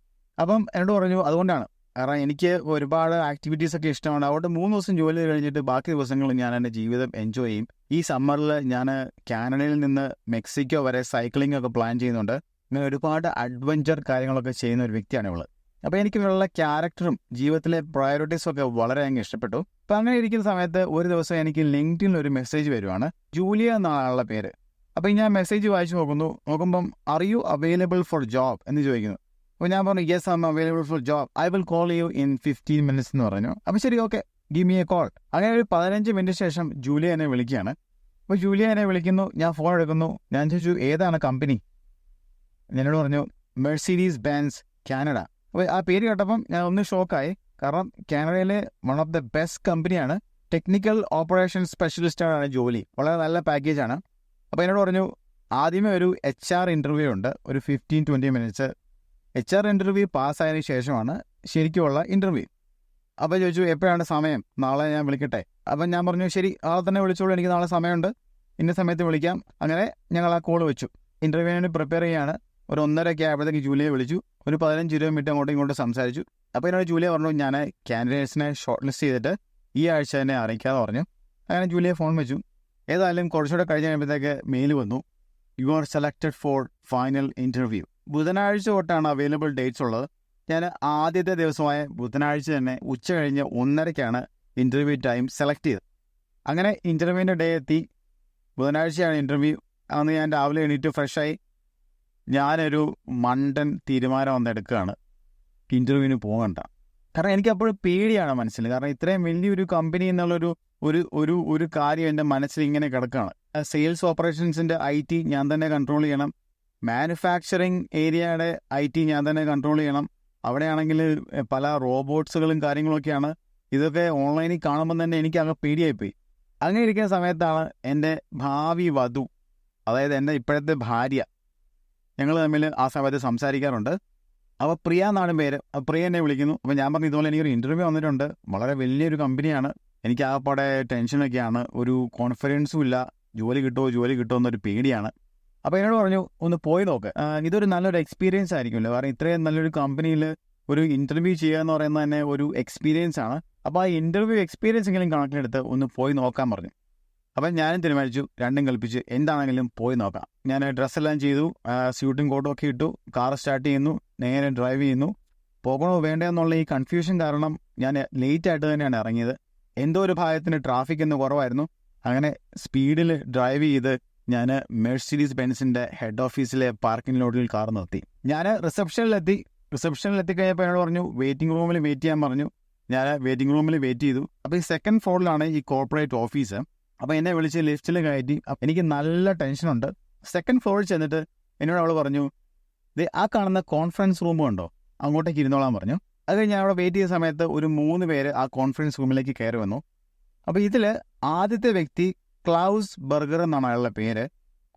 Speaker 2: അപ്പം എന്നോട് പറഞ്ഞു, അതുകൊണ്ടാണ്, കാരണം എനിക്ക് ഒരുപാട് ആക്ടിവിറ്റീസൊക്കെ ഇഷ്ടമാണ്. അതുകൊണ്ട് 3 ദിവസം ജോലി കഴിഞ്ഞിട്ട് ബാക്കി ദിവസങ്ങളിൽ ഞാൻ എൻ്റെ ജീവിതം എൻജോയ് ചെയ്യും. ഈ സമ്മറിൽ ഞാൻ കാനഡയിൽ നിന്ന് മെക്സിക്കോ വരെ സൈക്ലിംഗ് ഒക്കെ പ്ലാൻ ചെയ്യുന്നുണ്ട്. ഇങ്ങനെ ഒരുപാട് അഡ്വഞ്ചർ കാര്യങ്ങളൊക്കെ ചെയ്യുന്ന ഒരു വ്യക്തിയാണ് ഇവള്. അപ്പോൾ എനിക്ക് ഇവളുടെ ക്യാരക്ടറും ജീവിതത്തിലെ പ്രയോറിറ്റീസും ഒക്കെ വളരെ അങ്ങ് ഇഷ്ടപ്പെട്ടു. അപ്പോൾ അങ്ങനെ ഇരിക്കുന്ന സമയത്ത് ഒരു ദിവസം എനിക്ക് ലിങ്ക്ഡിനിൽ ഒരു മെസ്സേജ് വരുവാണ്. ജൂലിയ എന്നാണ് ആളുടെ പേര്. അപ്പോൾ ഞാൻ മെസ്സേജ് വായിച്ച് നോക്കുമ്പം are you available for job എന്ന് ചോദിക്കുന്നു. അപ്പോൾ ഞാൻ പറഞ്ഞു, yes I M available for job, I will call you in 15 minutes എന്ന് പറഞ്ഞു. അപ്പോൾ ശരി, okay, give me A call. അങ്ങനെ ഒരു 15 മിനിറ്റ് ശേഷം ജൂലിയ എന്നെ വിളിക്കുകയാണ്. അപ്പോൾ ജൂലിയ എന്നെ വിളിക്കുന്നു, ഞാൻ ഫോൺ എടുക്കുന്നു. ഞാൻ ചോദിച്ചു, ഏതാണ് കമ്പനി? എന്നോട് പറഞ്ഞു, മെഴ്സിഡീസ് ബെൻസ് കാനഡ. അപ്പോൾ ആ പേര് കേട്ടപ്പം ഞാൻ ഒന്ന് ഷോക്കായി. കാരണം കാനഡയിലെ വൺ ഓഫ് ദ ബെസ്റ്റ് കമ്പനിയാണ്. ടെക്നിക്കൽ ഓപ്പറേഷൻ സ്പെഷ്യലിസ്റ്റാണ് ജോലി, വളരെ നല്ല പാക്കേജാണ്. അപ്പോൾ എന്നോട് പറഞ്ഞു, ആദ്യമേ ഒരു HR ഇൻ്റർവ്യൂ ഉണ്ട്, ഒരു 15-20 minutes. HR ഇൻ്റർവ്യൂ പാസ്സായതിനു ശേഷമാണ് ശരിക്കുമുള്ള ഇൻ്റർവ്യൂ. അപ്പോൾ ചോദിച്ചു, എപ്പോഴാണ് സമയം, നാളെ ഞാൻ വിളിക്കട്ടെ? അപ്പം ഞാൻ പറഞ്ഞു, ശരി, ആ തന്നെ വിളിച്ചോളൂ, എനിക്ക് നാളെ സമയമുണ്ട്, ഇന്ന സമയത്ത് വിളിക്കാം. അങ്ങനെ ഞങ്ങൾ ആ കോൾ വെച്ചു. ഇൻ്റർവ്യൂവിന് പ്രിപ്പയർ ചെയ്യാണ്. ഒരു 1:30 ആയപ്പോഴത്തേക്ക് ജൂലിയെ വിളിച്ചു. ഒരു 15-20 മിനിറ്റ് അങ്ങോട്ടും ഇങ്ങോട്ടും സംസാരിച്ചു. അപ്പോൾ എന്നോട് ജൂലിയ പറഞ്ഞു, ഞാൻ കാൻഡിഡേറ്റ്സിനെ ഷോർട്ട് ലിസ്റ്റ് ചെയ്തിട്ട് ഈ ആഴ്ച തന്നെ അറിയിക്കാമെന്ന് പറഞ്ഞു. അങ്ങനെ ജൂലിയെ ഫോൺ വെച്ചു. ഏതായാലും കുറച്ചുകൂടെ കഴിഞ്ഞ് കഴിയുമ്പോഴത്തേക്ക് മെയിൽ വന്നു, you are selected for final interview. ബുധനാഴ്ച തൊട്ടാണ് അവൈലബിൾ ഡേറ്റ്സ് ഉള്ളത്. ഞാൻ ആദ്യത്തെ ദിവസമായ ബുധനാഴ്ച തന്നെ ഉച്ച കഴിഞ്ഞ് 1:30 ഇൻ്റർവ്യൂ ടൈം സെലക്ട് ചെയ്തത്. അങ്ങനെ ഇൻ്റർവ്യൂവിൻ്റെ ഡേ എത്തി. ബുധനാഴ്ചയാണ് ഇൻ്റർവ്യൂ. അന്ന് ഞാൻ രാവിലെ എണീറ്റ് ഫ്രഷായി ഞാനൊരു മണ്ടൻ തീരുമാനം വന്നെടുക്കുകയാണ്, ഇൻ്റർവ്യൂവിന് പോകണ്ട. കാരണം എനിക്കപ്പോഴും പേടിയാണ് മനസ്സിൽ. കാരണം ഇത്രയും വലിയൊരു കമ്പനി എന്നുള്ളൊരു ഒരു കാര്യം എൻ്റെ മനസ്സിൽ ഇങ്ങനെ കിടക്കുകയാണ്. സെയിൽസ് ഓപ്പറേഷൻസിൻ്റെ IT ഞാൻ തന്നെ കൺട്രോൾ ചെയ്യണം. മാനുഫാക്ചറിങ് ഏരിയയുടെ IT ഞാൻ തന്നെ കൺട്രോൾ ചെയ്യണം. അവിടെയാണെങ്കിൽ പല റോബോട്ട്സുകളും കാര്യങ്ങളൊക്കെയാണ്. ഇതൊക്കെ ഓൺലൈനിൽ കാണുമ്പോൾ തന്നെ എനിക്ക് അങ്ങ് പേടിയായിപ്പോയി. അങ്ങനെ ഇരിക്കുന്ന സമയത്താണ് എൻ്റെ ഭാവി വധു, അതായത് എൻ്റെ ഇപ്പോഴത്തെ ഭാര്യ, ഞങ്ങൾ തമ്മിൽ ആ സമയത്ത് സംസാരിക്കാറുണ്ട്. അപ്പോൾ പ്രിയ എന്നാണ് പേര്. പ്രിയ എന്നെ വിളിക്കുന്നു. അപ്പോൾ ഞാൻ പറഞ്ഞു, ഇതുപോലെ എനിക്കൊരു ഇൻ്റർവ്യൂ വന്നിട്ടുണ്ട്, വളരെ വലിയൊരു കമ്പനിയാണ്, എനിക്ക് ആകപ്പാടെ ടെൻഷനൊക്കെയാണ്, ഒരു കോൺഫിഡൻസും ഇല്ല, ജോലി കിട്ടുമോ എന്നൊരു പേടിയാണ്. അപ്പോൾ എന്നോട് പറഞ്ഞു, ഒന്ന് പോയി നോക്ക്, ഇതൊരു നല്ലൊരു എക്സ്പീരിയൻസ് ആയിരിക്കുമല്ലോ. കാരണം ഇത്രയും നല്ലൊരു കമ്പനിയിൽ ഒരു ഇൻ്റർവ്യൂ ചെയ്യുക എന്ന് പറയുന്നത് തന്നെ ഒരു എക്സ്പീരിയൻസ് ആണ്. അപ്പോൾ ആ ഇൻ്റർവ്യൂ എക്സ്പീരിയൻസ് എങ്കിലും കണക്കിലെടുത്ത് ഒന്ന് പോയി നോക്കാൻ പറഞ്ഞു. അപ്പം ഞാനും തീരുമാനിച്ചു, രണ്ടും കൽപ്പിച്ച് എന്താണെങ്കിലും പോയി നോക്കാം. ഞാൻ ഡ്രസ്സെല്ലാം ചെയ്തു, സ്യൂട്ടും കോട്ടും ഒക്കെ ഇട്ടു, കാർ സ്റ്റാർട്ട് ചെയ്യുന്നു, നേരെ ഡ്രൈവ് ചെയ്യുന്നു. പോകണോ വേണ്ടോ എന്നുള്ള ഈ കൺഫ്യൂഷൻ കാരണം ഞാൻ ലേറ്റായിട്ട് തന്നെയാണ് ഇറങ്ങിയത്. എന്തോ ഒരു ഭാഗത്തിന് ട്രാഫിക് എന്ന് കുറവായിരുന്നു. അങ്ങനെ സ്പീഡിൽ ഡ്രൈവ് ചെയ്ത് ഞാൻ മെഴ്സിഡീസ് ബെൻസിൻ്റെ ഹെഡ് ഓഫീസിലെ പാർക്കിംഗ് ലോട്ടിൽ കാർ നിർത്തി. ഞാൻ റിസപ്ഷനിലെത്തി കഴിഞ്ഞപ്പോൾ എന്നോട് പറഞ്ഞു വെയിറ്റിംഗ് റൂമിൽ വെയിറ്റ് ചെയ്യാൻ പറഞ്ഞു. ഞാൻ വെയിറ്റിംഗ് റൂമിൽ വെയിറ്റ് ചെയ്തു. അപ്പോൾ ഈ സെക്കൻഡ് ഫ്ലോറിലാണ് ഈ കോർപ്പറേറ്റ് ഓഫീസ്. അപ്പോൾ എന്നെ വിളിച്ച് ലിഫ്റ്റിൽ കയറ്റി. എനിക്ക് നല്ല ടെൻഷനുണ്ട്. സെക്കൻഡ് ഫ്ലോറിൽ ചെന്നിട്ട് എന്നോട് അവൾ പറഞ്ഞു, ആ കാണുന്ന കോൺഫറൻസ് റൂം ഉണ്ടോ, അങ്ങോട്ടേക്ക് ഇരുന്നോളാൻ പറഞ്ഞു. അത് കഴിഞ്ഞ് ഞാൻ അവിടെ വെയിറ്റ് ചെയ്ത സമയത്ത് ഒരു 3 പേര് ആ കോൺഫറൻസ് റൂമിലേക്ക് കയറി വന്നു. അപ്പോൾ ഇതിൽ ആദ്യത്തെ വ്യക്തി ക്ലൗസ് ബർഗർ എന്നാണ് അയാളുടെ പേര്.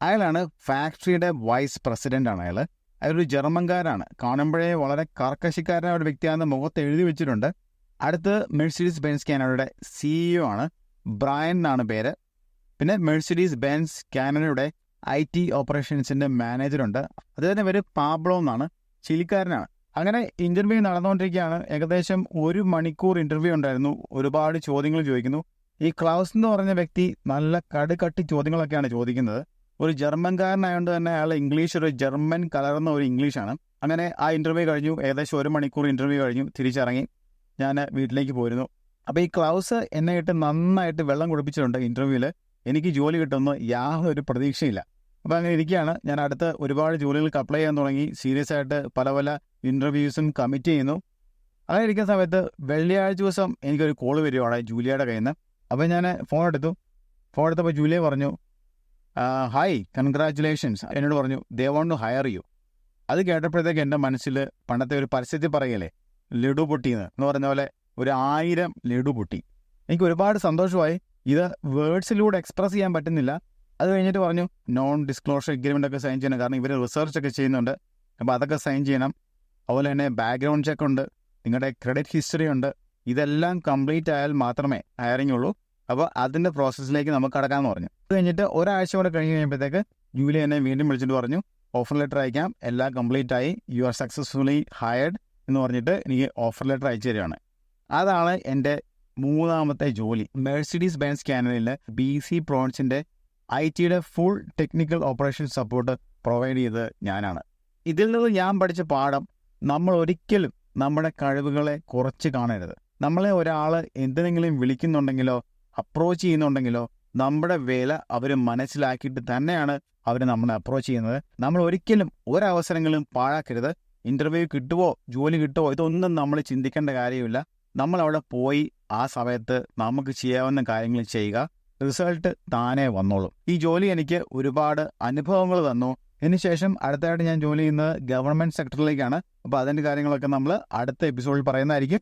Speaker 2: അയാളാണ് ഫാക്ടറിയുടെ വൈസ് പ്രസിഡൻ്റാണ്. അയാളൊരു ജർമ്മൻകാരാണ്. കാണുമ്പോഴേ വളരെ കർക്കശക്കാരനായ ഒരു വ്യക്തിയാണെന്ന് മുഖത്ത് എഴുതി വെച്ചിട്ടുണ്ട്. അടുത്ത് മെഴ്സിഡീസ് ബെൻസ് കാനഡയുടെ CEO ആണ്, ബ്രയൻ എന്നാണ് പേര്. പിന്നെ മെഴ്സിഡീസ് ബെൻസ് കാനഡയുടെ IT ഓപ്പറേഷൻസിൻ്റെ മാനേജറുണ്ട്, അദ്ദേഹത്തിൻ്റെ പേര് പാബ്ലോ എന്നാണ്, ചിലിക്കാരനാണ്. അങ്ങനെ ഇൻ്റർവ്യൂ നടന്നുകൊണ്ടിരിക്കുകയാണ്. ഏകദേശം 1 മണിക്കൂർ ഇൻ്റർവ്യൂ ഉണ്ടായിരുന്നു. ഒരുപാട് ചോദ്യങ്ങൾ ചോദിക്കുന്നു. ഈ ക്ലൗസ് എന്ന് പറഞ്ഞ വ്യക്തി നല്ല കടുകട്ടി ചോദ്യങ്ങളൊക്കെയാണ് ചോദിക്കുന്നത്. ഒരു ജർമ്മൻകാരനായതുകൊണ്ട് തന്നെ അയാൾ ഇംഗ്ലീഷ് ഒരു ജർമ്മൻ കലർന്ന ഒരു ഇംഗ്ലീഷാണ്. അങ്ങനെ ആ ഇൻ്റർവ്യൂ കഴിഞ്ഞു. ഏകദേശം 1 മണിക്കൂർ ഇൻ്റർവ്യൂ കഴിഞ്ഞു. തിരിച്ചിറങ്ങി ഞാൻ വീട്ടിലേക്ക് പോയിരുന്നു. അപ്പോൾ ഈ ക്ലൗസ് എന്നെ ഇട്ട് നന്നായിട്ട് വെള്ളം കുടിപ്പിച്ചിട്ടുണ്ട് ഇൻ്റർവ്യൂവിൽ. എനിക്ക് ജോലി കിട്ടുമെന്ന് യാതൊരു പ്രതീക്ഷയില്ല. അപ്പോൾ അങ്ങനെ ഇരിക്കുകയാണ്. ഞാൻ അടുത്ത് ഒരുപാട് ജോലികൾക്ക് അപ്ലൈ ചെയ്യാൻ തുടങ്ങി. സീരിയസ് ആയിട്ട് പല ഇൻ്റർവ്യൂസും കമ്മിറ്റ് ചെയ്യുന്നു. അങ്ങനെ ഇരിക്കുന്ന സമയത്ത് വെള്ളിയാഴ്ച ദിവസം എനിക്കൊരു കോൾ വരികയാണ് ജൂലിയയുടെ കയ്യിൽ നിന്ന്. അപ്പോൾ ഞാൻ ഫോൺ എടുത്തപ്പോൾ ജൂലിയ പറഞ്ഞു, ഹായ്, കൺഗ്രാറ്റുലേഷൻസ്. എന്നോട് പറഞ്ഞു ദേ വോണ്ട് ടു ഹയർ യു. അത് കേട്ടപ്പോഴത്തേക്ക് എൻ്റെ മനസ്സിൽ പണ്ടത്തെ ഒരു പരസ്യത്തിൽ പറയല്ലേ, ലഡു പൊട്ടിയെന്ന് പറഞ്ഞ പോലെ 1000 ലഡു പൊട്ടി. എനിക്ക് ഒരുപാട് സന്തോഷമായി. ഇത് വേർഡ്സിലൂടെ എക്സ്പ്രസ് ചെയ്യാൻ പറ്റുന്നില്ല. അത് കഴിഞ്ഞിട്ട് പറഞ്ഞു നോൺ ഡിസ്ക്ലോഷർ എഗ്രിമെൻ്റ് ഒക്കെ സൈൻ ചെയ്യണം. കാരണം ഇവർ റിസർച്ച് ഒക്കെ ചെയ്യുന്നുണ്ട്. അപ്പോൾ അതൊക്കെ സൈൻ ചെയ്യണം. അതുപോലെ തന്നെ ബാക്ക്ഗ്രൗണ്ട് ചെക്ക് ഉണ്ട്, നിങ്ങളുടെ ക്രെഡിറ്റ് ഹിസ്റ്ററി ഉണ്ട്. ഇതെല്ലാം കംപ്ലീറ്റ് ആയാൽ മാത്രമേ ഹയറിംഗ് ഉള്ളൂ. അപ്പോൾ അതിൻ്റെ പ്രോസസ്സിലേക്ക് നമുക്ക് കടക്കാമെന്ന് പറഞ്ഞു. അത് കഴിഞ്ഞിട്ട് ഒരാഴ്ച കൂടെ കഴിഞ്ഞ് കഴിയുമ്പോഴത്തേക്ക് ജൂലി എന്നെ വീണ്ടും വിളിച്ചിട്ട് പറഞ്ഞു, ഓഫർ ലെറ്റർ അയക്കാം, എല്ലാം കംപ്ലീറ്റ് ആയി, യു ആർ സക്സസ്ഫുള്ളി ഹയർഡ് എന്ന് പറഞ്ഞിട്ട് എനിക്ക് ഓഫർ ലെറ്റർ അയച്ചു തരികയാണ്. അതാണ് എൻ്റെ 3ാമത്തെ ജോലി. മെഴ്സിഡീസ് ബെൻസ് കാനഡയിൽ BC പ്രോൺസിൻ്റെ ITയുടെ full technical operation support provide ചെയ്തത് ഞാനാണ്. ഇതിൽ നിന്ന് ഞാൻ പഠിച്ച പാഠം, നമ്മൾ ഒരിക്കലും നമ്മുടെ കഴിവുകളെ കുറച്ച് കാണരുത്. നമ്മളെ ഒരാൾ എന്തിനെങ്കിലും വിളിക്കുന്നുണ്ടെങ്കിലോ അപ്രോച്ച് ചെയ്യുന്നുണ്ടെങ്കിലോ നമ്മുടെ വില അവർ മനസ്സിലാക്കിയിട്ട് തന്നെയാണ് അവർ നമ്മളെ അപ്രോച്ച് ചെയ്യുന്നത്. നമ്മൾ ഒരിക്കലും ഒരവസരങ്ങളും പാഴാക്കരുത്. ഇൻ്റർവ്യൂ കിട്ടുമോ ജോലി കിട്ടുമോ ഇതൊന്നും നമ്മൾ ചിന്തിക്കേണ്ട കാര്യമില്ല. നമ്മളവിടെ പോയി ആ സമയത്ത് നമുക്ക് ചെയ്യാവുന്ന കാര്യങ്ങൾ ചെയ്യുക, റിസൾട്ട് താനേ വന്നോളും. ഈ ജോലി എനിക്ക് ഒരുപാട് അനുഭവങ്ങൾ തന്നു. ഇതിനുശേഷം അടുത്തായിട്ട് ഞാൻ ജോലി ചെയ്യുന്നത് ഗവൺമെൻറ് സെക്ടറിലേക്കാണ്. അപ്പോൾ അതിൻ്റെ കാര്യങ്ങളൊക്കെ നമ്മൾ അടുത്ത എപ്പിസോഡിൽ പറയുന്നതായിരിക്കും.